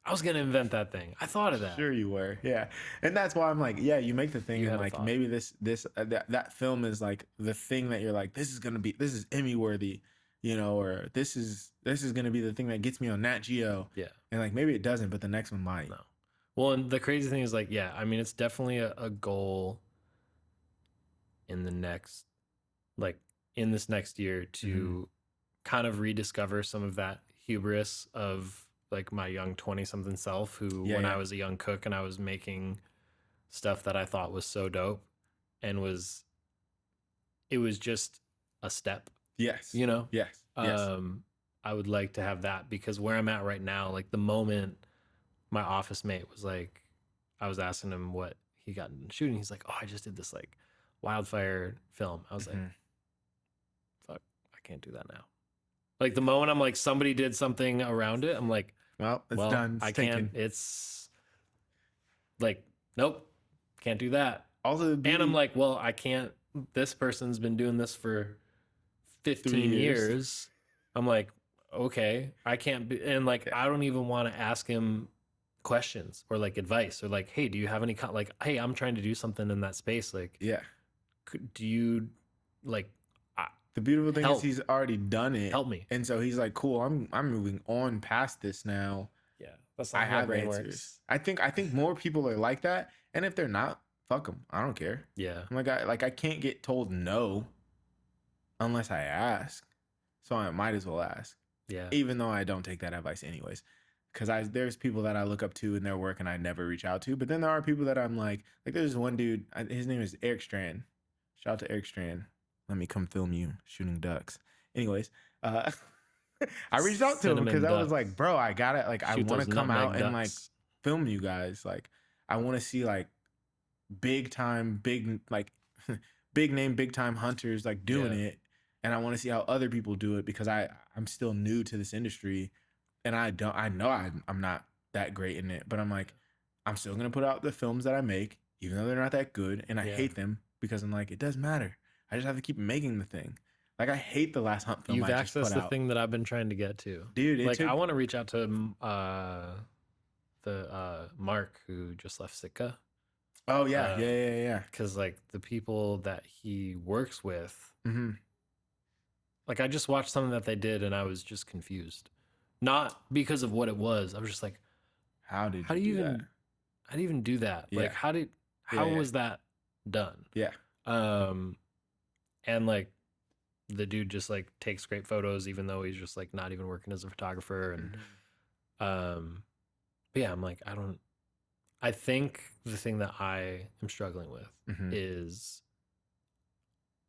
I was going to invent that thing. I thought of that. Sure you were. Yeah. And that's why I'm like, yeah, you make the thing You and had a like thought. maybe that film is like the thing that you're like, this is Emmy worthy, you know, or this is going to be the thing that gets me on Nat Geo. Yeah. And like maybe it doesn't, but the next one might. No. Well, and the crazy thing is like, yeah, I mean, it's definitely a goal in the next, like in this next year to kind of rediscover some of that hubris of like my young 20 something self who when I was a young cook and I was making stuff that I thought was so dope and it was just a step. Yes. You know? Yes. Yes. I would like to have that because where I'm at right now, like the moment my office mate was like, I was asking him what he got in shooting. He's like, oh, I just did this like wildfire film. I was like, fuck, I can't do that now. Like the moment I'm like, somebody did something around it, I'm like, well, it's done. It's can't. It's like, nope, can't do that. Also, and I'm like, well, I can't. This person's been doing this for 15 years. I'm like, okay, I can't be. And like, I don't even want to ask him questions or like advice or like, hey, do you have any like, hey, I'm trying to do something in that space. Like, yeah, do you like? The beautiful thing is he's already done it. Help me. And so he's like, cool, I'm moving on past this now. Yeah. That's not I how have brain answers. works. I think more people are like that. And if they're not, fuck them. I don't care. Yeah. I'm like I can't get told no unless I ask. So I might as well ask. Yeah. Even though I don't take that advice anyways. Because there's people that I look up to in their work and I never reach out to. But then there are people that I'm like there's one dude, his name is Eric Strand. Shout out to Eric Strand. Let me come film you shooting ducks. Anyways, I reached out to him because I was like, bro, I gotta like I want to come out and like film you guys. Like I want to see like big name, big time hunters like doing it. And I want to see how other people do it because I'm still new to this industry and I know I'm not that great in it, but I'm like, I'm still going to put out the films that I make, even though they're not that good. And I hate them because I'm like, it doesn't matter. I just have to keep making the thing. Like I hate the last hunt film. You've accessed the thing that I've been trying to get to, dude. Like I want to reach out to the Mark who just left Sitka. Oh yeah. Because like the people that he works with, like I just watched something that they did and I was just confused, not because of what it was. I was just like, how do you even do that? Yeah. Like how was that done? Yeah. And like the dude just like takes great photos even though he's just like not even working as a photographer and but yeah, I'm like I think the thing that I am struggling with is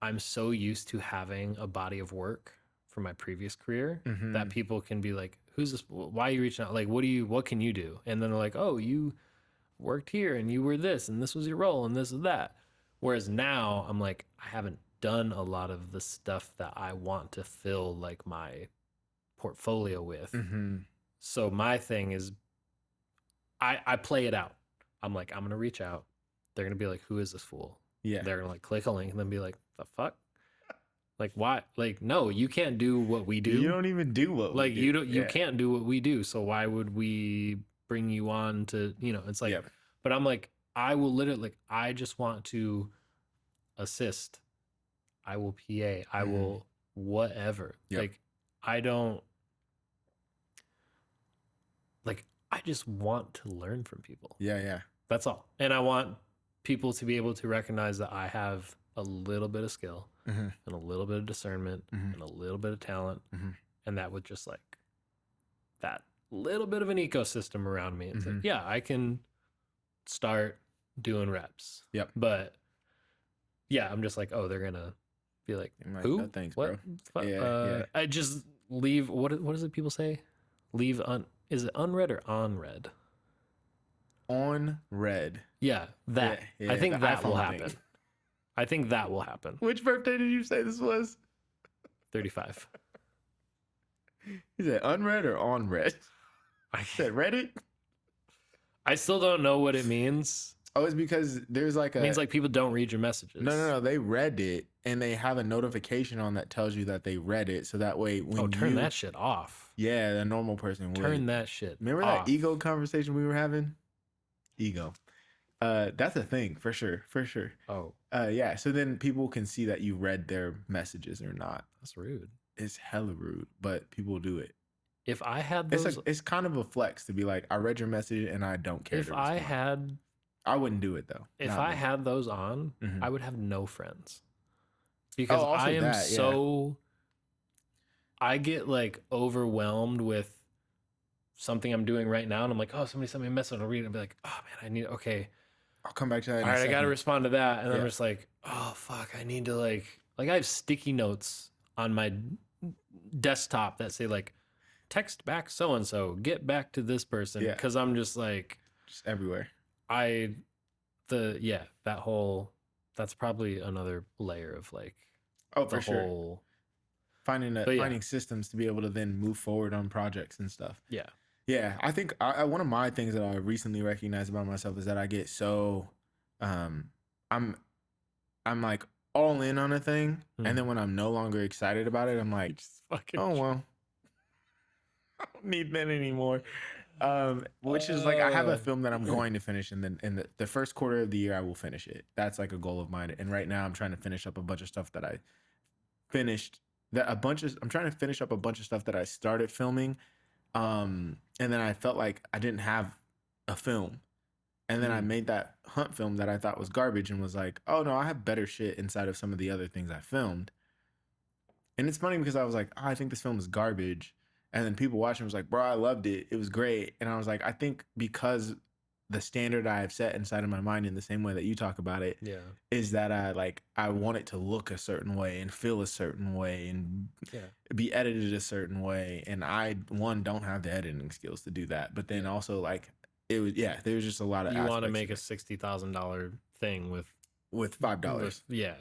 I'm so used to having a body of work from my previous career that people can be like, who's this, why are you reaching out, like what can you do? And then they're like, oh, you worked here and you were this and this was your role and this is that. Whereas now I'm like, I haven't done a lot of the stuff that I want to fill like my portfolio with. So my thing is I play it out. I'm like, I'm going to reach out. They're going to be like, who is this fool? Yeah. They're going to like click a link and then be like, the fuck? Like, why? Like, no, you can't do what we do. You don't even do what like, we do. you don't, you can't do what we do. So why would we bring you on to, it's like, but I'm like, I will literally, like, I just want to assist. I will PA. I will whatever. Like, I don't, like, I just want to learn from people. Yeah. That's all. And I want people to be able to recognize that I have a little bit of skill and a little bit of discernment and a little bit of talent. And that with just like that little bit of an ecosystem around me. It's like, yeah, I can start doing reps. Yep. But yeah, I'm just like, oh, they're gonna be like, I'm like, no who? thanks, What? bro. Yeah. I just leave. What is it people say? Leave un. Is it unread or on read? On red. Yeah, Yeah, that. I yeah, the think that will iPhone thing. happen. I think that will happen. Which birthday did you say this was? 35. He said unread or on red? I Said Reddit? I still don't know what it means. Oh, it's because there's like It means like people don't read your messages. no. They read it and they have a notification on that tells you that they read it. So that way when turn that shit off. Yeah, a normal person would. Turn that shit Remember off. that ego conversation we were having? Ego. That's a thing for sure. Oh. Yeah. So then people can see that you read their messages or not. That's rude. It's hella rude, but people do it. If I had those, it's kind of a flex to be like, I read your message and I don't care. If I had, I wouldn't do it though. If I had those on, I would have no friends because I am so. I get like overwhelmed with something I'm doing right now, and I'm like, oh, somebody sent me a message. I'll read it and be like, oh man, okay. I'll come back to that. All right, I got to respond to that, and I'm just like, oh fuck, I need to like I have sticky notes on my desktop that say like, text back so and so, get back to this person, because I'm just like, just everywhere. That's probably another layer of like, for sure. Finding systems to be able to then move forward on projects and stuff. Yeah, I think one of my things that I recently recognized about myself is that I get so, I'm like all in on a thing, and then when I'm no longer excited about it, I'm like, oh well, I don't need that anymore. Which is like, I have a film that I'm going to finish, and then in the first quarter of the year I will finish it. That's like a goal of mine, and right now I'm trying to finish up a bunch of stuff that I finished. I'm trying to finish up a bunch of stuff that I started filming. And then I felt like I didn't have a film. And then I made that hunt film that I thought was garbage and was like, oh no, I have better shit inside of some of the other things I filmed. And it's funny because I was like, oh, I think this film is garbage. And then people watching was like, bro, I loved it. It was great. And I was like, I think because the standard I have set inside of my mind in the same way that you talk about it is that I want it to look a certain way and feel a certain way and be edited a certain way. And I, don't have the editing skills to do that. But then also like, it was, there was just a lot of, you want to make a $60,000 thing with $5. Yeah.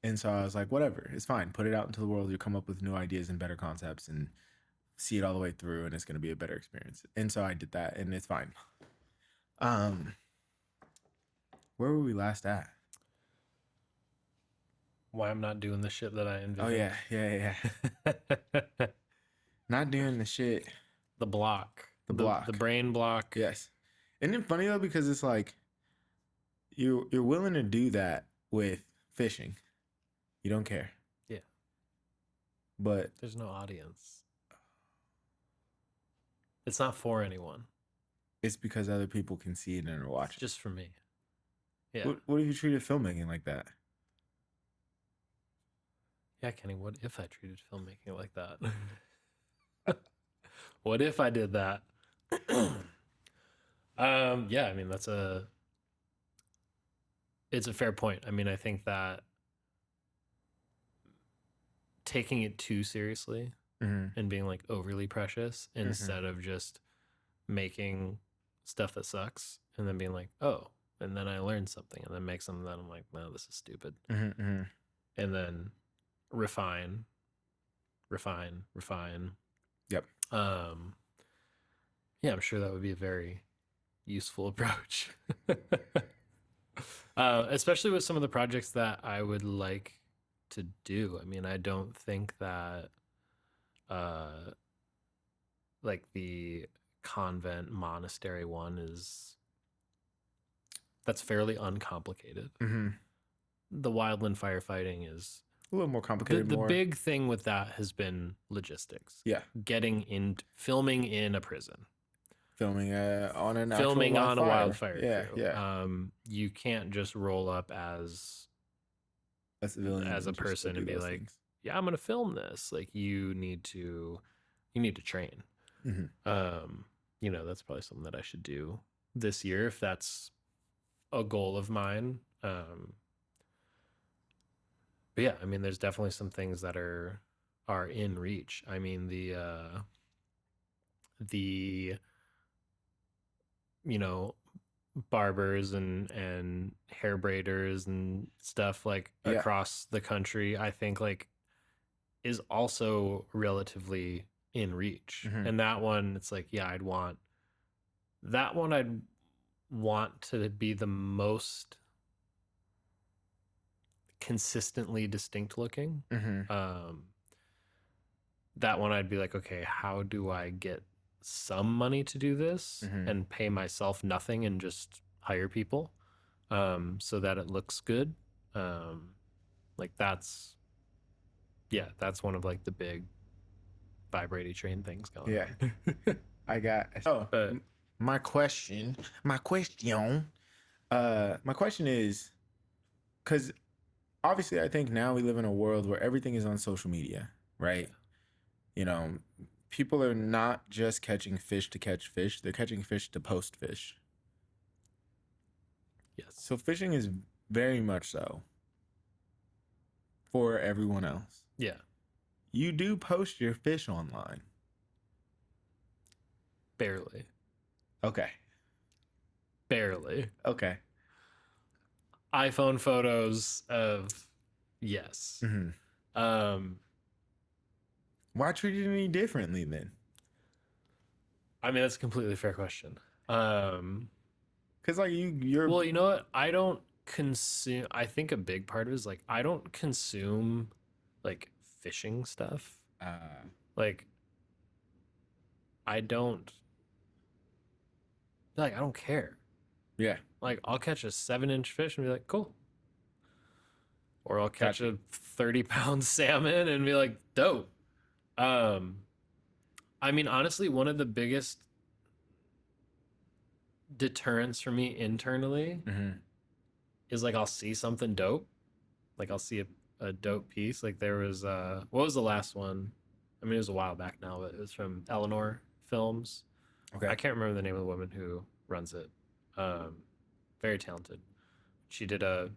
And so I was like, whatever, it's fine. Put it out into the world. You'll come up with new ideas and better concepts and see it all the way through. And it's going to be a better experience. And so I did that and it's fine. Where were we last at? Why I'm not doing the shit that I envisioned. Oh yeah. Not doing the shit. The block. The brain block. Yes. Isn't it funny though, because it's like you're willing to do that with fishing. You don't care. Yeah. But there's no audience. It's not for anyone. It's because other people can see it and are watching. It's just for me. Yeah. What if you treated filmmaking like that? Yeah, Kenny, what if I treated filmmaking like that? What if I did that? Yeah, I mean, it's a fair point. I mean, I think that taking it too seriously and being like overly precious instead of just making stuff that sucks and then being like, oh, and then I learned something and then make something that I'm like, no, this is stupid. And then refine. Yep. Yeah, I'm sure that would be a very useful approach. Especially with some of the projects that I would like to do. I mean, I don't think that like the convent monastery one that's fairly uncomplicated. The wildland firefighting is a little more complicated. The big thing with that has been logistics. Yeah. Filming in a prison. Filming on a wildfire. Yeah. You can't just roll up as a person and be like, things. Yeah, I'm gonna film this. Like you need to train. That's probably something that I should do this year if that's a goal of mine. But yeah, I mean, there's definitely some things that are in reach. I mean, the you know, barbers and hair braiders and stuff like Yeah. across the country, I think like is also relatively in reach. Hmm. And that one, it's like, yeah, I'd want to be the most consistently distinct looking. Hmm. Um, that one I'd be like, okay, how do I get some money to do this Hmm. and pay myself nothing and just hire people so that it looks good? Um, like that's one of like the big vibrating train things going Yeah. on. I got. Oh, But my question. My question is, because obviously I think now we live in a world where everything is on social media, right? yeah, You know, people are not just catching fish to catch fish; they're catching fish to post fish. yes, So fishing is very much so for everyone else. yeah, You do post your fish online. barely, Okay. barely. Okay. iPhone photos of yes. Hmm. Um, Why treat it any differently then? I mean that's a completely fair question. Um, Because like you're. well, you know what? I don't consume. I think a big part of it is like I don't consume like fishing stuff. Uh, Like I don't I don't care. yeah. Like I'll catch a 7-inch fish and be like, cool. Or I'll catch Gotcha. a 30-pound salmon and be like, dope. Um, I mean, honestly, one of the biggest deterrents for me internally Hmm. is like I'll see something dope. Like I'll see a dope piece. Like there was what was the last one? I mean, it was a while back now, but it was from Eleanor Films. Okay. I can't remember the name of the woman who runs it. Um, very talented. She did a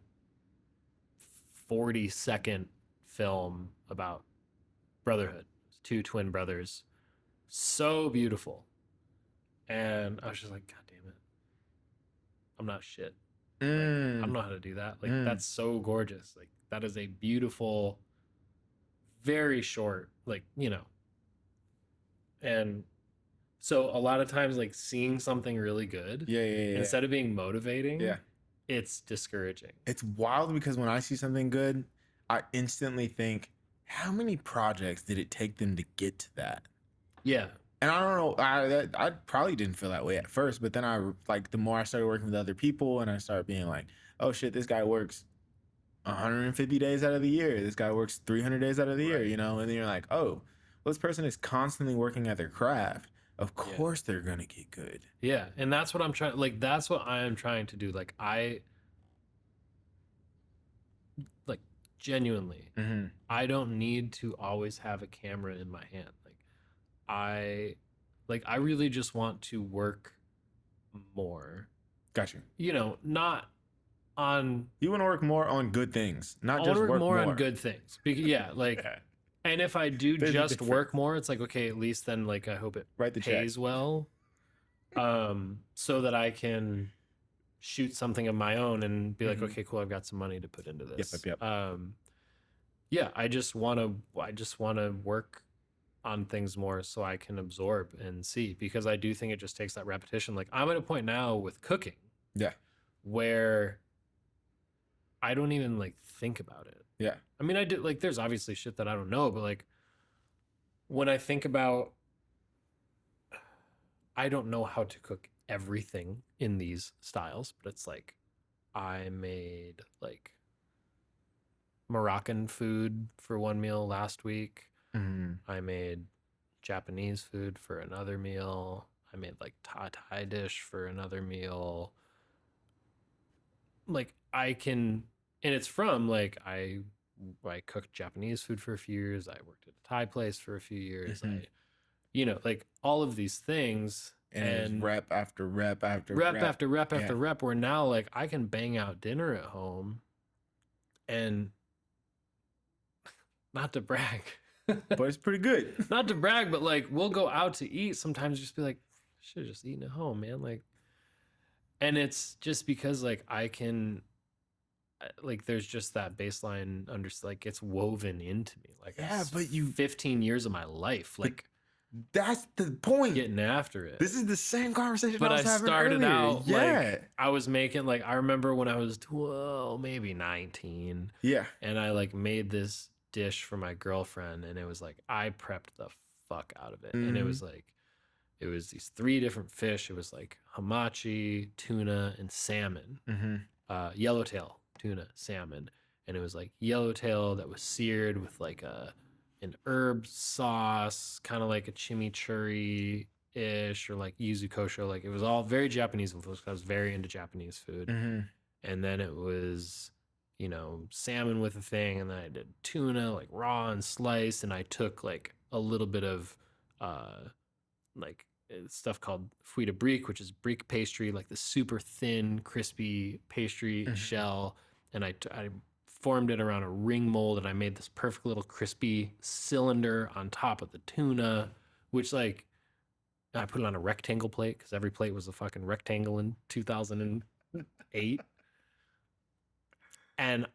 40-second film about brotherhood, two twin brothers. So beautiful. And I was just like, God damn it. I'm not shit. Like, I don't Mm. know how to do that. Like, Mm. that's so gorgeous. Like, that is a beautiful, very short, like, and so a lot of times, like, seeing something really good, Yeah. Yeah. Yeah. instead of being Yeah. motivating, it's discouraging. It's wild because when I see something good, I instantly think, how many projects did it take them to get to that? Yeah. And I don't know, I probably didn't feel that way at first, but then I like the more I started working with other people and I started being like, oh shit, this guy works 150 days out of the year. This guy works 300 days out of the year, Right. and then you're like, oh, well, this person is constantly working at their craft. Of Yeah. course they're gonna get good. Yeah. And that's what I'm trying, like, that's what I am trying to do. Like, genuinely, Mm-hmm. I don't need to always have a camera in my hand. I I really just want to work more. Got you. Not on You want to work more on good things, I not want to just work work more on more. good things. Yeah, like Yeah. and if I do There's a just work difference. more, it's like okay, at least then like I hope it Write the check. pays well. So that I can shoot something of my own and be like, Mhm. okay, cool, I've got some money to put into Yep, this. yep, yep. Yeah, I just want to work on things more so I can absorb and see because I do think it just takes that repetition. Like I'm at a point now with cooking Yeah. where I don't even like think about it. Yeah. I mean, I do like there's obviously shit that I don't know, but like when I think about I don't know how to cook everything in these styles, but it's like I made like Moroccan food for one meal last week. Mm-hmm. I made Japanese food for another meal. I made like Thai dish for another meal. Like I can, and it's from like I cooked Japanese food for a few years. I worked at a Thai place for a few years. Mm-hmm. Like all of these things And it was and rep after rep after rep rep. after rep Yeah. after rep. Where now like I can bang out dinner at home, and not to brag, but it's pretty good. not to brag, but like we'll go out to eat sometimes, just be like, should have just eaten at home, man. Like, and it's just because like I can, like, there's just that baseline under, like, it's woven into me. Like, Yeah, but you 15 years of my life, like, that's the point. getting after it. This is the same conversation But I I was having started earlier. out Yeah. like I was making, like, I remember when I was 12, maybe 19. Yeah. And I like made this dish for my girlfriend, and it was like I prepped the fuck out of it. And it was like, it was these 3 different fish. It was like hamachi, tuna, and salmon. Yellowtail, tuna, salmon. And it was like yellowtail that was seared with like an herb sauce, kind of like a chimichurri ish, or like yuzu kosho. Like, it was all very Japanese influence. I was very into Japanese food. And then it was, you know, salmon with a thing, and then I did tuna, like raw and sliced, and I took like a little bit of like stuff called fruit de brique, which is brique pastry, like the super thin, crispy pastry shell, and I formed it around a ring mold, and I made this perfect little crispy cylinder on top of the tuna, which, like, I put it on a rectangle plate because every plate was a fucking rectangle in 2008. And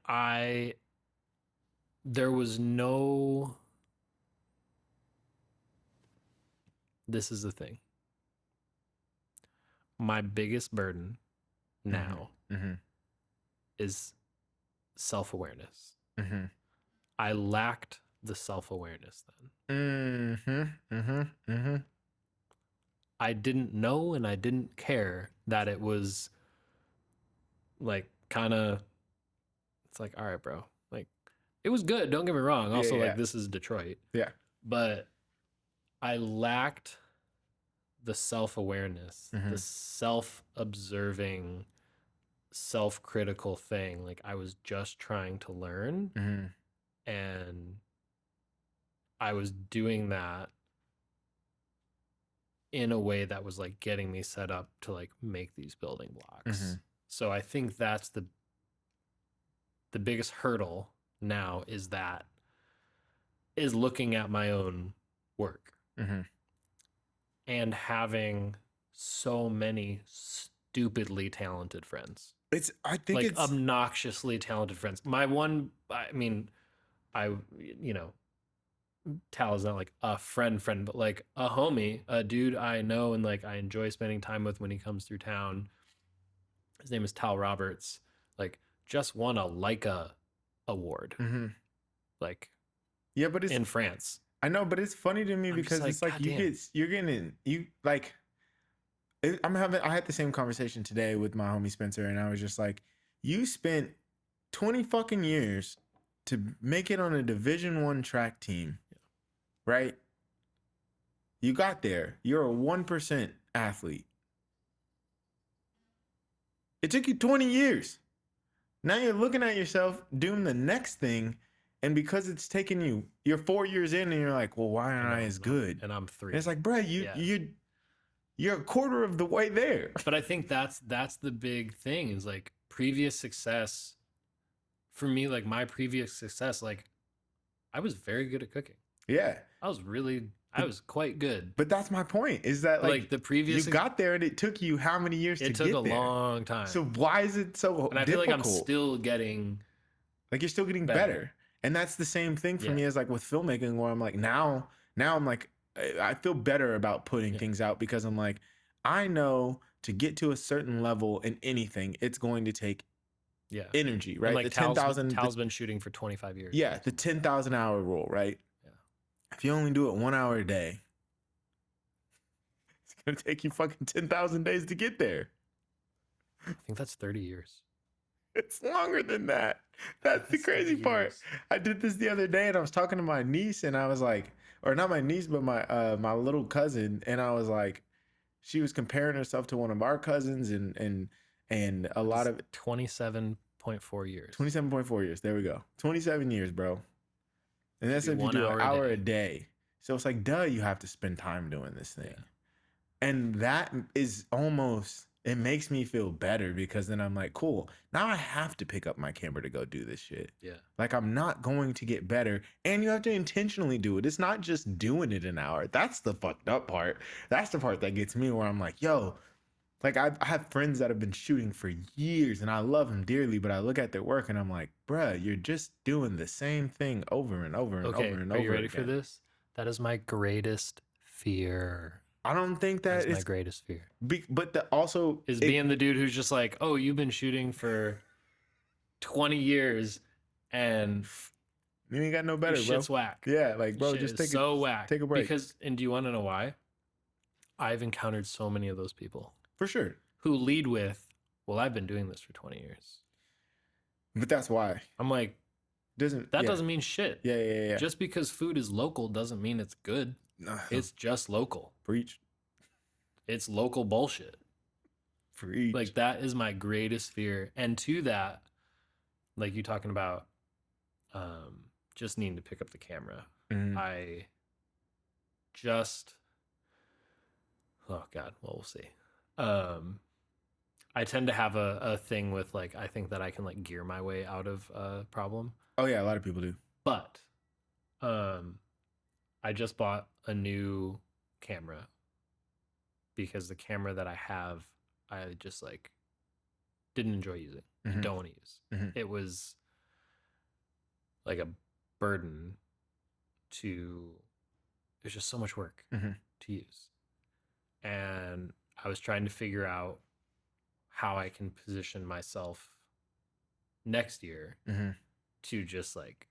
there was no, this is the thing. My biggest burden now is self-awareness. I lacked the self-awareness then. I didn't know, and I didn't care that it was like kind of, it's like, all right, bro, like, it was good, don't get me wrong. Also, like, this is Detroit. Yeah. But I lacked the self-awareness, the self-observing, self-critical thing. Like, I was just trying to learn, and I was doing that in a way that was like getting me set up to like make these building blocks. So I think that's the biggest hurdle now, is looking at my own work and having so many stupidly talented friends. I think like it's obnoxiously talented friends. My one, I mean, you know, Tal is not like a friend, but like a homie, a dude I know and like I enjoy spending time with when he comes through town. His name is Tal Roberts. Like, just won a Leica award. Like, yeah, but it's in France. I know, but it's funny to me because it's like you're getting like, I had the same conversation today with my homie Spencer, and I was just like, you spent 20 fucking years to make it on a Division I track team, right? You got there. You're a 1% athlete. It took you 20 years. Now you're looking at yourself doing the next thing, and because it's taken you're 4 years in, and you're like, well, why aren't I as good? And I'm 3. And it's like, bro, you're a quarter of the way there. But I think that's the big thing, is like previous success. For me, like my previous success, like I was very good at cooking. Yeah. I was quite good. But that's my point, is that like the previous, you got there and it took you how many years to get there? It took a long time. So why is it so difficult? And I feel like I'm still getting, like, you're still getting better. And that's the same thing for me as like with filmmaking, where I'm like, now I'm like, I feel better about putting things out, because I'm like, I know to get to a certain level in anything, it's going to take energy, right? And like the 10,000. Tal's been shooting for 25 years. Yeah, the 10,000 hour rule, right? Yeah. If you only do it 1 hour a day, it's gonna take you fucking 10,000 days to get there. I think that's 30 years. It's longer than that. That's the crazy part. I did this the other day, and I was talking to my niece, and I was like, or not my niece, but my little cousin, and I was like, she was comparing herself to one of our cousins, and a lot of 27.4 years. 27.4 years. There we go. 27 years, bro. And that's if you do an hour a day. So it's like, duh, you have to spend time doing this thing. Yeah. And that is almost it makes me feel better because then I'm like, cool, now I have to pick up my camera to go do this shit. Yeah. Like, I'm not going to get better, and you have to intentionally do it. It's not just doing it an hour. That's the fucked up part. That's the part that gets me, where I'm like, yo, like, I have friends that have been shooting for years and I love them dearly, but I look at their work and I'm like, bruh, you're just doing the same thing over and over and Okay, over and are you over ready for again. this? That is my greatest fear. I don't think That that is my it's, greatest fear. but also, Is being the dude who's just like, oh, you've been shooting for 20 years and you ain't got no your better, bro. shit's whack. Yeah, like, bro, Shit just is so whack. take a break. Because, and do you want to know why? I've encountered so many of those people For sure. who lead with, well, I've been doing this for 20 years. But that's why. I'm like, Doesn't that doesn't mean shit. Yeah. Just because food is local doesn't mean it's good. It's just local. Preach. It's local bullshit. Preach. Like, that is my greatest fear. And to that, like you talking about just needing to pick up the camera. Mhm. I just, oh God, well, we'll see. I tend to have a thing with, like, I think that I can, like, gear my way out of a problem. Oh yeah, a lot of people do. But I just bought a new camera because the camera that I have, I just, like, didn't enjoy using. I Mhm. don't want to use. Mhm. It was like a burden to, it was just so much work Mhm. to use. And I was trying to figure out how I can position myself next year Mhm. to just like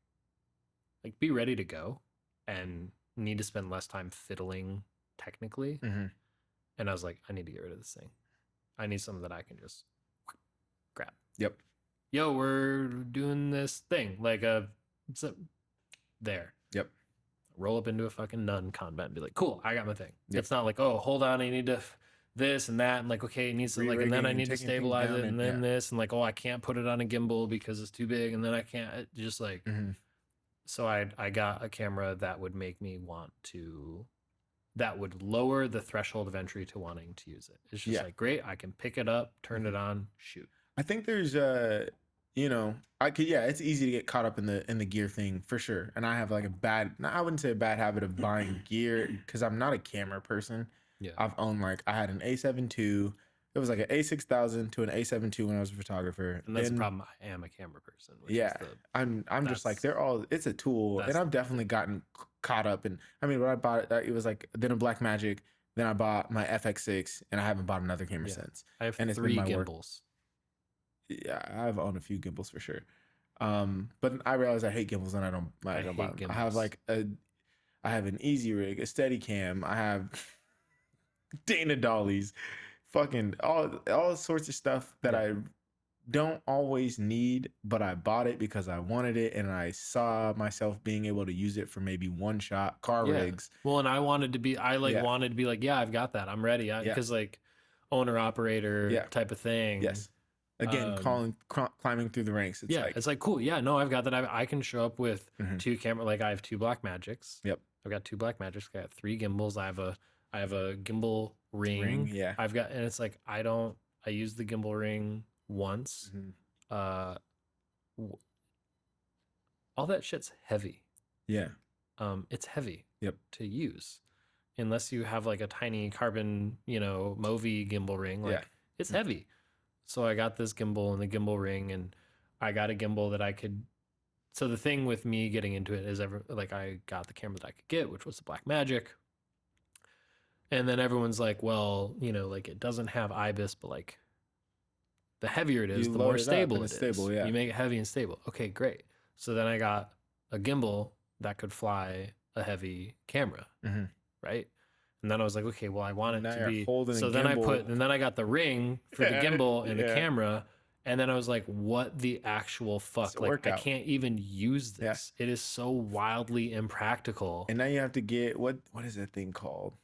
be ready to go and need to spend less time fiddling technically. Mhm. And I was like, I need to get rid of this thing. I need something that I can just grab. Yep. Yo, we're doing this thing. Like there. Yep. Roll up into a fucking nun convent and be like, cool, I got my thing. Yep. It's not like, oh, hold on, I need to this and that, and like, okay, it needs to like, and then I need to stabilize it, and then this, and like, oh, I can't put it on a gimbal because it's too big, and then I can't, just like, so I got a camera that would make me want to, that would lower the threshold of entry to wanting to use it. It's just like, great, I can pick it up, turn it on, shoot. I think there's it's easy to get caught up in the gear thing for sure. And I have like I wouldn't say a bad habit of buying gear because I'm not a camera person. Yeah. I've owned I had an A7 II. It was like an A6000 to an A7 II when I was a photographer. And that's the problem. I am a camera person. I'm just like, it's a tool. And I've definitely gotten caught up in, I mean, when I bought it was like, then a Blackmagic, then I bought my FX6 and I haven't bought another camera since. I have and 3 gimbals. Yeah, I've owned a few gimbals for sure. But I realize I hate gimbals and I don't buy them. I have I have an Easy Rig, a Steadicam. I have Dana dollies, fucking all sorts of stuff that I don't always need, but I bought it because I wanted it and I saw myself being able to use it for maybe one shot rigs. Well, and I wanted to be, wanted to be like, yeah, I've got that. I'm ready. Because like owner operator type of thing. Yes. Again, climbing through the ranks. It's like, cool. Yeah, no, I've got that. I can show up with 2 camera. Like I have 2 Blackmagics. Yep. I've got 2 Blackmagics. I got 3 gimbals. I have a gimbal ring. Yeah. I've got, and it's like, I use the gimbal ring once. All that shit's heavy. Yeah. It's heavy. Yep. To use, unless you have like a tiny carbon, Movi gimbal ring. Like it's heavy. So I got this gimbal and the gimbal ring, and I got a gimbal that I could. So the thing with me getting into it is I got the camera that I could get, which was the Blackmagic. And then everyone's like, well, like it doesn't have IBIS, but like the heavier it is, the more stable it is. Yeah. You make it heavy and stable. Okay, great. So then I got a gimbal that could fly a heavy camera, right? And then I was like, okay, well, I want it to be. So then I got the ring for the gimbal and the camera. And then I was like, what the actual fuck? Like, I can't even use this. It is so wildly impractical. And now you have to get, what is that thing called?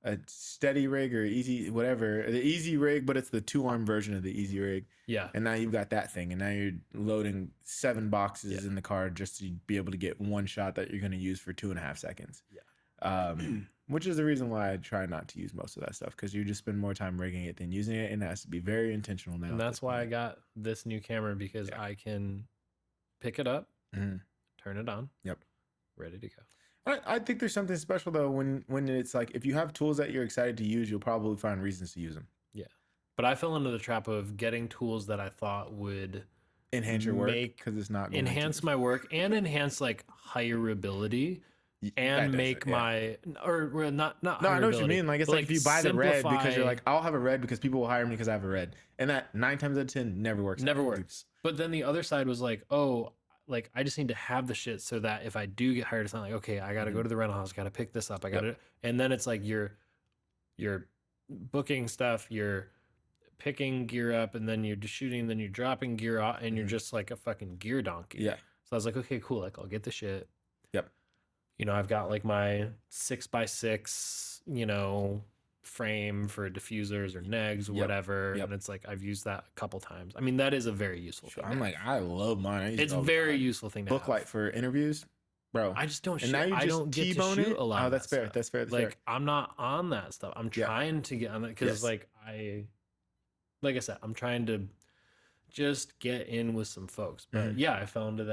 A Steady Rig or Easy, whatever. The Easy Rig, but it's the 2-arm version of the Easy Rig. Yeah. And now you've got that thing. And now you're loading 7 boxes in the car just to be able to get one shot that you're going to use for 2.5 seconds. Yeah. which is the reason why I try not to use most of that stuff, because you just spend more time rigging it than using it, and it has to be very intentional now. And that's why I got this new camera, because I can pick it up, turn it on. Yep. Ready to go. I think there's something special though when it's like, if you have tools that you're excited to use, you'll probably find reasons to use them. Yeah. But I fell into the trap of getting tools that I thought would enhance your work, because it's not going enhance my work and enhance like hireability and make my or not no, I know what you mean. Like, it's like if you buy the red because you're like, I'll have a red because people will hire me because I have a red, and that 9 times out of 10 never works. Never works. But then the other side was like, oh, like I just need to have the shit so that if I do get hired, it's not like, okay, I got to go to the rental house, got to pick this up, I got to, and then it's like you're booking stuff, you're picking gear up, and then you're just shooting, then you're dropping gear out, and you're just like a fucking gear donkey. Yeah. So I was like, okay, cool. Like I'll get the shit. Yep. You know, I've got like my 6x6, you know, frame for diffusers or negs, whatever. And it's like, I've used that a couple times. I mean, that is a very useful thing. I'm like, I love mine. It's a very useful thing to book light for interviews. Bro, I just don't shoot. I don't get to shoot a lot. Oh, that's fair. That's fair. Like, I'm not on that stuff. I'm trying to get on that because, like I said, I'm trying to just get in with some folks. But yeah, I fell into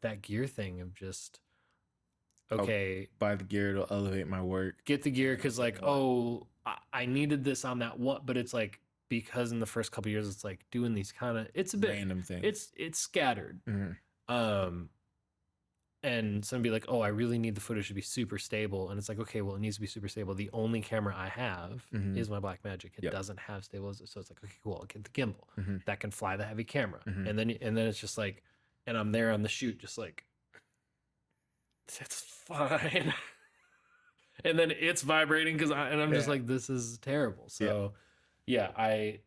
that gear thing of just, okay, buy the gear, it'll elevate my work. Get the gear because, like, oh, I needed this on that one, but it's like, because in the first couple of years, it's like doing these kind of, it's a bit random things. It's scattered. And some be like, oh, I really need the footage to be super stable. And it's like, okay, well, it needs to be super stable. The only camera I have is my Blackmagic. It doesn't have stabilization. So it's like, okay, cool, I'll get the gimbal. That can fly the heavy camera. And then it's just like, and I'm there on the shoot, just like, it's fine. And then it's vibrating because I'm just like, this is terrible. So yeah, I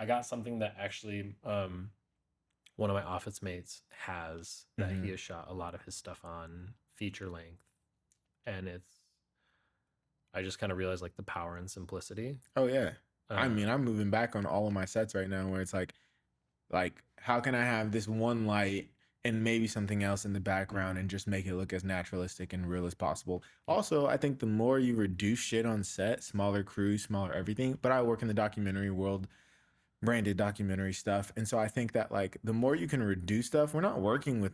got something that actually one of my office mates has that he has shot a lot of his stuff on feature length. And I just kind of realized like the power and simplicity. Oh yeah. I mean, I'm moving back on all of my sets right now where it's like how can I have this one light and maybe something else in the background and just make it look as naturalistic and real as possible. Also, I think the more you reduce shit on set, smaller crews, smaller everything, but I work in the documentary world, branded documentary stuff. And so I think that like the more you can reduce stuff, we're not working with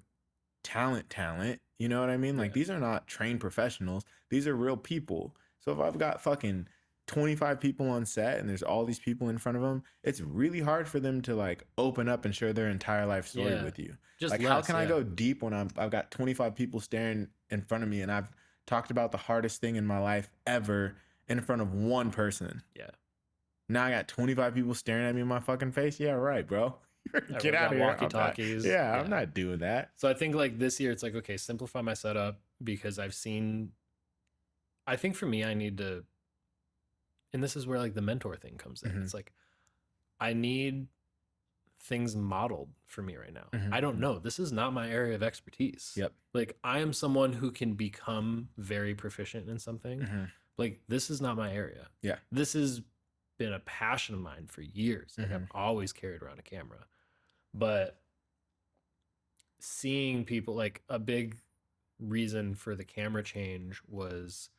talent, you know what I mean? Like these are not trained professionals. These are real people. So if I've got fucking 25 people on set and there's all these people in front of them, it's really hard for them to like open up and share their entire life story with you. Just like how can I go deep when I've got 25 people staring in front of me and I've talked about the hardest thing in my life ever in front of one person? Yeah. Now I got 25 people staring at me in my fucking face. Yeah, right, bro. Get out of here. Walkie-talkies. Yeah, I'm not doing that. So I think like this year, it's like, okay, simplify my setup because I think for me, I need to, and this is where like the mentor thing comes in. It's like, I need things modeled for me right now. I don't know. This is not my area of expertise. Yep. Like I am someone who can become very proficient in something. Like this is not my area. Yeah. This has been a passion of mine for years. Like I've always carried around a camera, but seeing people, like a big reason for the camera change was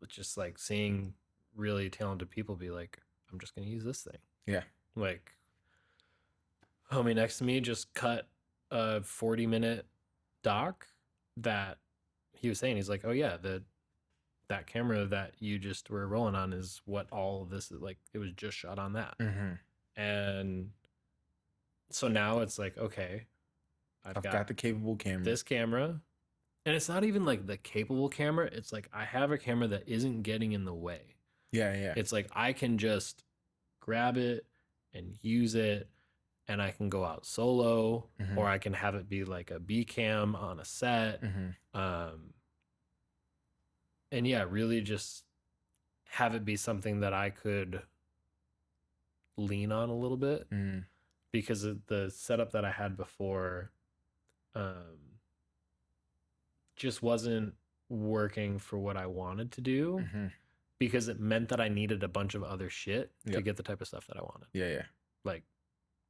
just like seeing really talented people be like, I'm just going to use this thing. Yeah. Like homie next to me just cut a 40-minute doc that he was saying, he's like, oh yeah, that camera that you just were rolling on is what all of this is like. It was just shot on that. And so now it's like, okay, I've got the capable camera. This camera. And it's not even like the capable camera. It's like I have a camera that isn't getting in the way. Yeah. It's like I can just grab it and use it, and I can go out solo, or I can have it be like a B cam on a set. And yeah, really just have it be something that I could lean on a little bit, because the setup that I had before just wasn't working for what I wanted to do, because it meant that I needed a bunch of other shit to get the type of stuff that I wanted. Yeah. Like,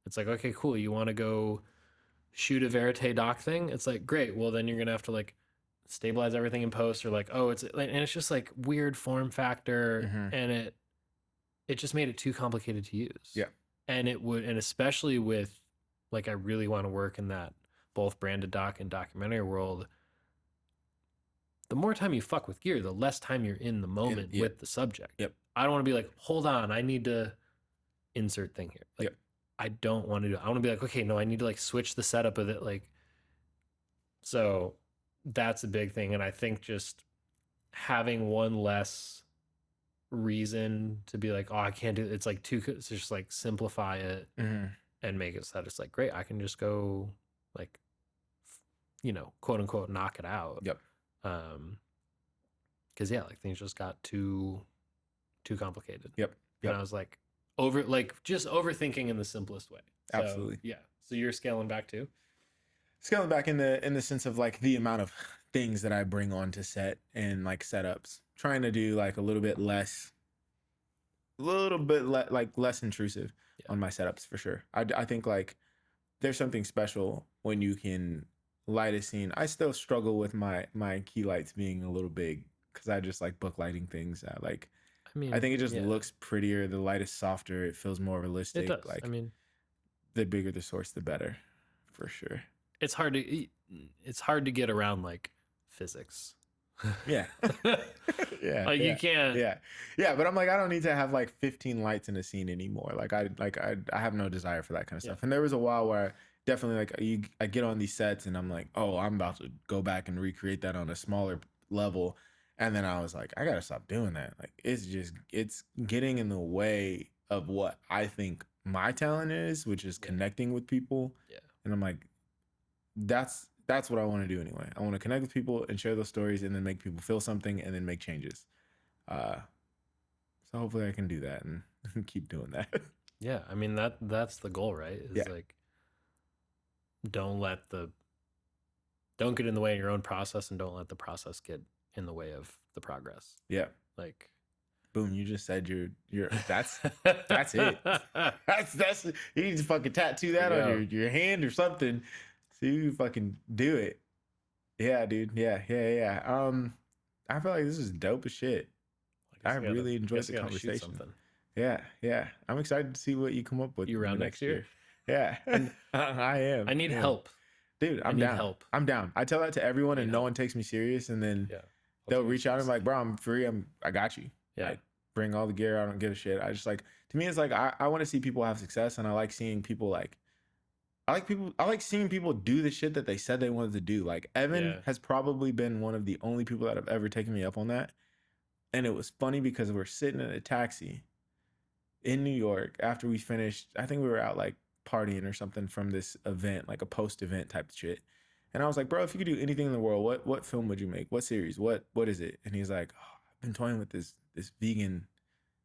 it's like, okay, cool. You want to go shoot a verite doc thing? It's like, great. Well, then you're going to have to like stabilize everything in post, or like, oh, and it's just like weird form factor, and it just made it too complicated to use. Yeah. And and especially with like, I really want to work in that both branded doc and documentary world. The more time you fuck with gear, the less time you're in the moment with the subject. Yep. I don't want to be like, hold on, I need to insert thing here. Like, yep. I don't want to do it. I want to be like, okay, no, I need to like switch the setup of it. Like, so that's a big thing. And I think just having one less reason to be like, oh, I can't do it. It's like it's just like simplify it and make it so that it's like, great, I can just go like, quote unquote, knock it out. Yep. Because yeah, like things just got too complicated. Yep. And I was like, just overthinking in the simplest way. So, absolutely. Yeah. So you're scaling back too? Scaling back in the sense of like the amount of things that I bring onto set and like setups. Trying to do like a little bit less intrusive on my setups for sure. I think like there's something special when you can light a scene. I still struggle with my key lights being a little big because I just like book lighting things. I think it just looks prettier. The light is softer. It feels more realistic. It does. Like, the bigger the source, the better, for sure. It's hard to get around like physics. Yeah. Yeah. Like you can't. Yeah. Yeah. But I'm like, I don't need to have like 15 lights in a scene anymore. Like I have no desire for that kind of stuff. And there was a while where definitely like I get on these sets and I'm like, oh, I'm about to go back and recreate that on a smaller level. And then I was like, I gotta stop doing that. Like it's getting in the way of what I think my talent is, which is connecting with people. Yeah. And I'm like, that's what I want to do anyway. I want to connect with people and share those stories and then make people feel something and then make changes. So hopefully I can do that and keep doing that. Yeah. I mean, that's the goal, right? Is like, don't get in the way of your own process, and don't let the process get in the way of the progress. Yeah. Like, boom, you just said that's it. That's you need to fucking tattoo that on your hand or something so you fucking do it. Yeah, dude. Yeah. I feel like this is dope as shit. I really enjoyed the conversation. Yeah. I'm excited to see what you come up with. You around next year? Yeah. I am. I need help. Dude, I'm down. Help. I'm down. I tell that to everyone and no one takes me serious, and then they'll reach out and be like, bro, I'm free. I got you. Yeah. I bring all the gear. I don't give a shit. I just like, to me, it's like, I want to see people have success, and I like seeing people I like seeing people do the shit that they said they wanted to do. Like Evan has probably been one of the only people that have ever taken me up on that. And it was funny because we're sitting in a taxi in New York after we finished. I think we were out like partying or something from this event, like a post-event type of shit. And I was like, bro, if you could do anything in the world, what film would you make? What series? What is it? And he's like, oh, I've been toying with this vegan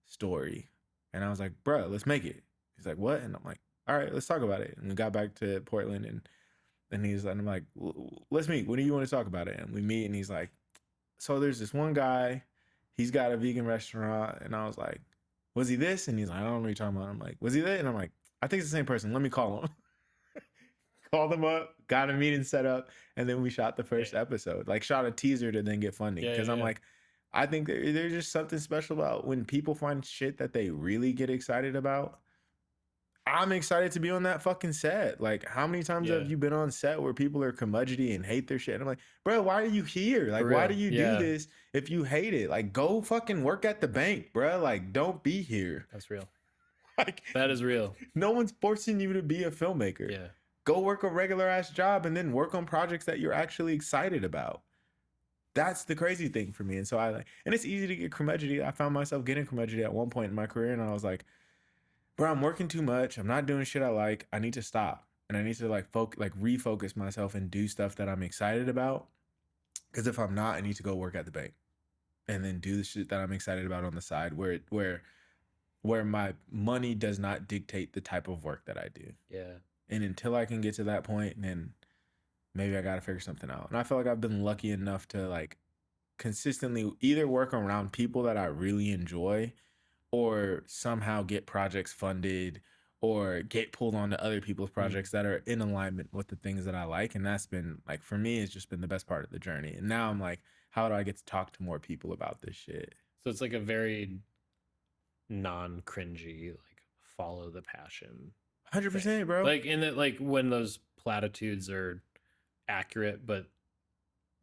story. And I was like, bro, let's make it. He's like, what? And I'm like, all right, let's talk about it. And we got back to Portland, and I'm like, let's meet. When do you want to talk about it? And we meet, and he's like, so there's this one guy, he's got a vegan restaurant. And I was like, was he this? And he's like, I don't know what you're talking about. I'm like, was he that? And I'm like, I think it's the same person. Let me call him. Called him up, got a meeting set up, and then we shot the first episode. Like, shot a teaser to then get funding. Because I'm like, I think there's just something special about when people find shit that they really get excited about. I'm excited to be on that fucking set. Like, how many times have you been on set where people are curmudgeony and hate their shit? And I'm like, bro, why are you here? Like, why do you do this if you hate it? Like, go fucking work at the bank, bro. Like, don't be here. That's real. Like, that is real. No one's forcing you to be a filmmaker. Yeah. Go work a regular ass job and then work on projects that you're actually excited about. That's the crazy thing for me. And so and it's easy to get curmudgeony. I found myself getting curmudgeony at one point in my career, and I was like, bro, I'm working too much. I'm not doing shit I like. I need to stop. And I need to refocus myself and do stuff that I'm excited about. Because if I'm not, I need to go work at the bank and then do the shit that I'm excited about on the side where my money does not dictate the type of work that I do. Yeah. And until I can get to that point, then maybe I got to figure something out. And I feel like I've been lucky enough to like consistently either work around people that I really enjoy, or somehow get projects funded, or get pulled onto other people's projects that are in alignment with the things that I like. And that's been like, for me, it's just been the best part of the journey. And now I'm like, how do I get to talk to more people about this shit? So it's like a very non-cringy, like follow the passion. 100%, bro. Like in it, like when those platitudes are accurate, but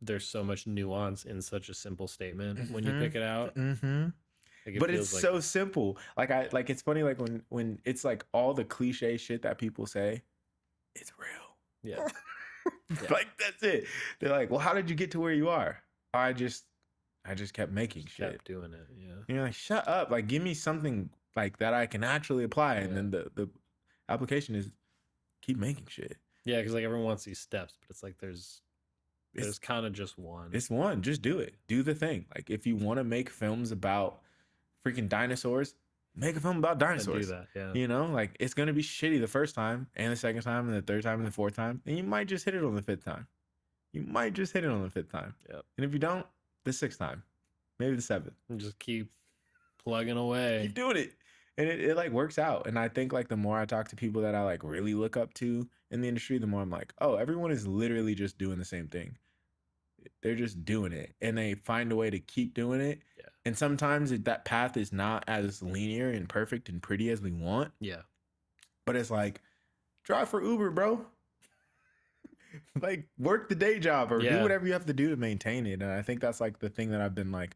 there's so much nuance in such a simple statement when you pick it out. Like but it's so simple. Like it's funny, like when it's like all the cliche shit that people say, it's real. Yeah. Like that's it. They're like, well, how did you get to where you are? I just kept making shit. Kept doing it. Yeah. You're like, shut up. Like, give me something like that I can actually apply. And then the application is keep making shit. Yeah, because like everyone wants these steps, but it's like there's kind of just one. It's one. Just do it. Do the thing. Like if you want to make films about freaking dinosaurs, make a film about dinosaurs. Do that, yeah. You know, like it's gonna be shitty the first time and the second time and the third time and the fourth time, and you might just hit it on the fifth time. Yep. And if you don't, the sixth time, maybe the seventh. And just keep plugging away. Keep doing it. And it like works out. And I think like the more I talk to people that I like really look up to in the industry, the more I'm like, oh, everyone is literally just doing the same thing. They're just doing it and they find a way to keep doing it. Yeah. And sometimes that path is not as linear and perfect and pretty as we want. Yeah. But it's like, drive for Uber, bro. Like work the day job or do whatever you have to do to maintain it. And I think that's like the thing that I've been like,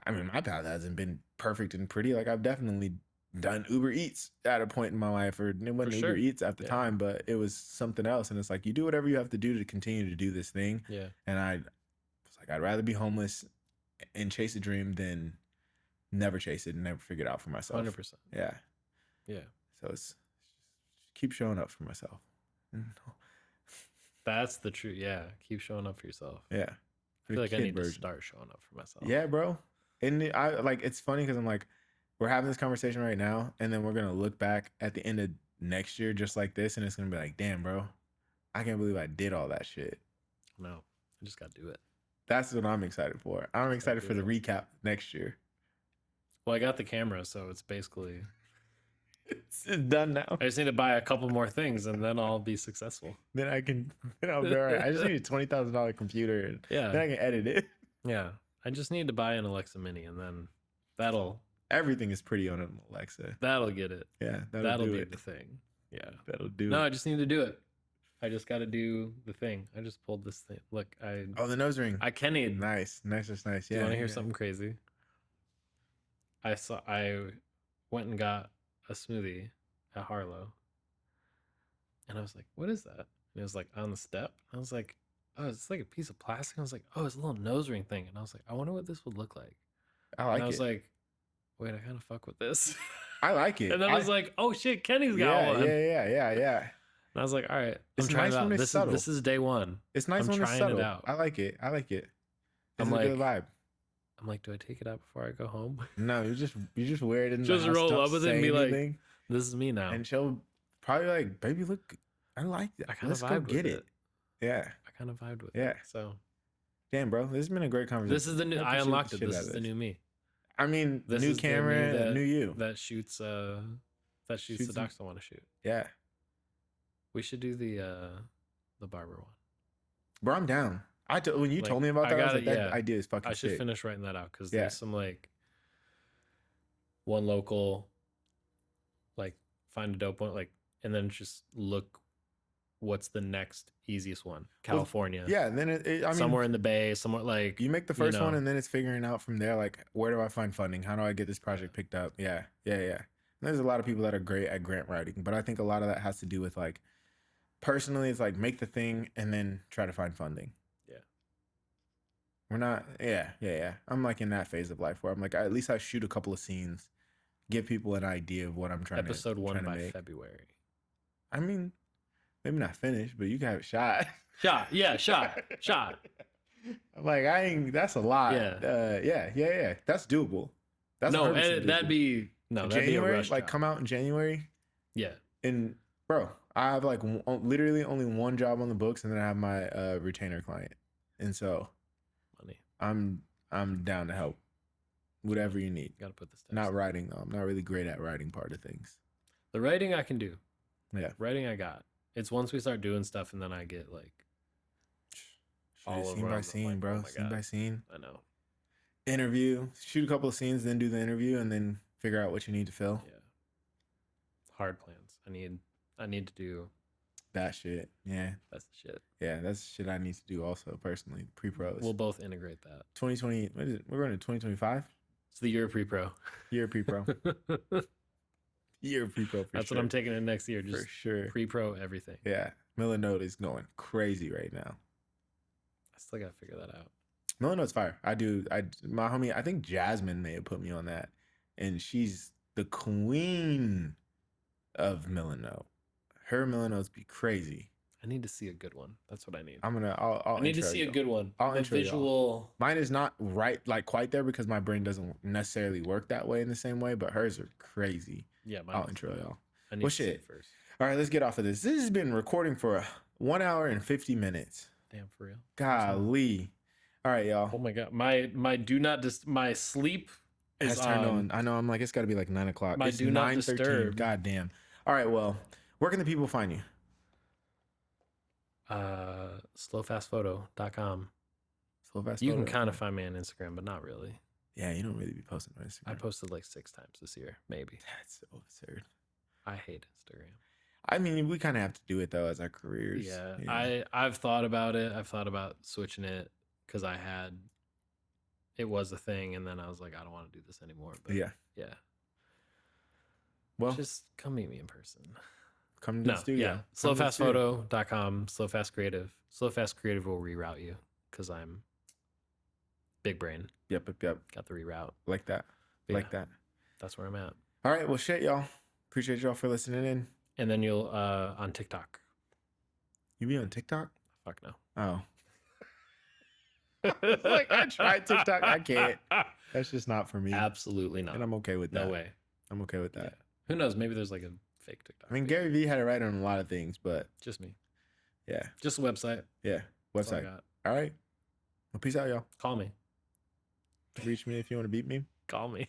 I mean, my path hasn't been perfect and pretty. Like I've definitely done Uber Eats at a point in my life, or it wasn't Uber Eats at the time, but it was something else. And it's like, you do whatever you have to do to continue to do this thing. Yeah. And I was like, I'd rather be homeless and chase a dream than never chase it and never figure it out for myself. 100%. Yeah. Yeah. So it's keep showing up for myself. That's the truth. Yeah. Keep showing up for yourself. Yeah. I feel like I need to start showing up for myself. Yeah, bro. And I like, it's funny because I'm like, we're having this conversation right now, and then we're gonna look back at the end of next year just like this, and it's gonna be like, damn, bro, I can't believe I did all that shit. No, I just gotta do it. That's what I'm excited for. I'm excited for the recap next year. Well, I got the camera, so it's basically it's done now. I just need to buy a couple more things, and then I'll be successful. Then I'll be all right. I just need a $20,000 computer, and then I can edit it. Yeah, I just need to buy an Alexa Mini, and then everything is pretty on an Alexa. That'll get it. Yeah, that'll be the thing. Yeah, that'll do it. No, I just need to do it. I just got to do the thing. I just pulled this thing. Look, the nose ring. I can eat. Nice. Yeah. Do you want to hear something crazy? I went and got a smoothie at Harlow, and I was like, "What is that?" And it was like on the step. I was like, "Oh, it's like a piece of plastic." I was like, "Oh, it's a little nose ring thing." And I was like, "I wonder what this would look like." I like it. And I was like, "Wait, I kind of fuck with this." I like it. And then I was like, "Oh shit, Kenny's got one." Yeah. And I was like, "All right, it's nice when it's subtle. This is day one. It's nice when it's subtle. I like it. It's a good vibe. I'm like, do I take it out before I go home? No, you just wear it in just the house, roll up with it and be anything. Like, this is me now. And she'll probably like, baby, look, I like it. Let's go get it. Yeah. I kind of vibed with it. So, damn, bro, this has been a great conversation. This is the new. I unlocked it. This is the new me. I mean, the new camera, new you that shoots the docs I want to shoot. Yeah. We should do the barber one. Bro, I'm down. When you told me about that, I was like, that idea is fucking sick. I should finish writing that out because there's some like one local, like find a dope one, like, and then just look what's the next easiest one. California. Yeah, and then I mean, somewhere in the Bay, somewhere like you make the first one, and then it's figuring out from there, like, where do I find funding? How do I get this project picked up? Yeah. And there's a lot of people that are great at grant writing, but I think a lot of that has to do with like, personally, it's like make the thing and then try to find funding. We're not, yeah. I'm like in that phase of life where I'm like, at least I shoot a couple of scenes, give people an idea of what I'm trying Episode to one trying by to make. February. I mean, maybe not finished, but you can have it shot. Shot. I'm like, that's a lot. Yeah. That's doable. That's that'd be a rush like job. Come out in January. Yeah. And bro, I have like literally only one job on the books, and then I have my retainer client, and so. I'm down to help. Whatever you need. Gotta put this down. Not writing though. I'm not really great at writing part of things. The writing I can do. Yeah. Writing I got. It's once we start doing stuff and then I get like Shoot it all scene by overwhelmed. I'm scene, like, bro. oh my Scene God. by scene. I know. Interview. Shoot a couple of scenes, then do the interview, and then figure out what you need to fill. Yeah. Hard plans. I need to do That shit. Yeah. that's the shit. Yeah, that's shit I need to do also personally. Pre-pros. We'll both integrate that. 2020. What is it? We're going to 2025. It's the year of pre-pro. Year of pre-pro. Year of pre-pro. That's what I'm taking in next year. Just for sure. pre-pro everything. Yeah. Milanote is going crazy right now. I still gotta figure that out. Milanote's fire. My homie, I think Jasmine may have put me on that. And she's the queen of Milanote. Her Milanotes be crazy. I need to see a good one. That's what I need. I'll I need to intro see y'all. a good one. I'll The intro y'all. visual. Mine is not right, like quite there because my brain doesn't necessarily work that way in the same way, but hers are crazy. Yeah, I'll intro y'all. I need Well, to see shit. it first. All right, let's get off of this. This has been recording for 1 hour and 50 minutes. Damn, for real. Golly. All right, y'all. Oh my God. My sleep Has is turned on. I know. I'm like, it's got to be like 9 o'clock. My It's do not 9:13. disturb. God damn. All right, well, where can the people find you? Slowfastphoto.com. Slow Fast You can Photo. kind of find me on Instagram, but not really. Yeah, you don't really be posting on Instagram. I posted like 6 times this year, maybe. That's so absurd. I hate Instagram. I mean, we kind of have to do it though as our careers. Yeah, I've thought about it. I've thought about switching it because it was a thing, and then I was like, I don't want to do this anymore. But yeah. Well, just come meet me in person. come to the studio. Yeah, Come to the studio. slowfastphoto.com, Slowfast Creative. Slowfast Creative will reroute you because I'm big brain. Yep. Got the reroute. Like that. But Like yeah, that. that's where I'm at. All right. Well, shit, y'all. Appreciate y'all for listening in. And then you'll on TikTok. You be on TikTok? Fuck no. Oh. Like, I tried TikTok. I can't. That's just not for me. Absolutely not. And I'm okay with that. No way. I'm okay with that. Yeah. Who knows? Maybe there's like a fake TikTok. I mean, Gary Vee had it right on a lot of things, but Just me. yeah. Just a website. Yeah. That's all I Website. got. All right. Well, peace out, y'all. Call me. Reach me if you want to beat me. Call me.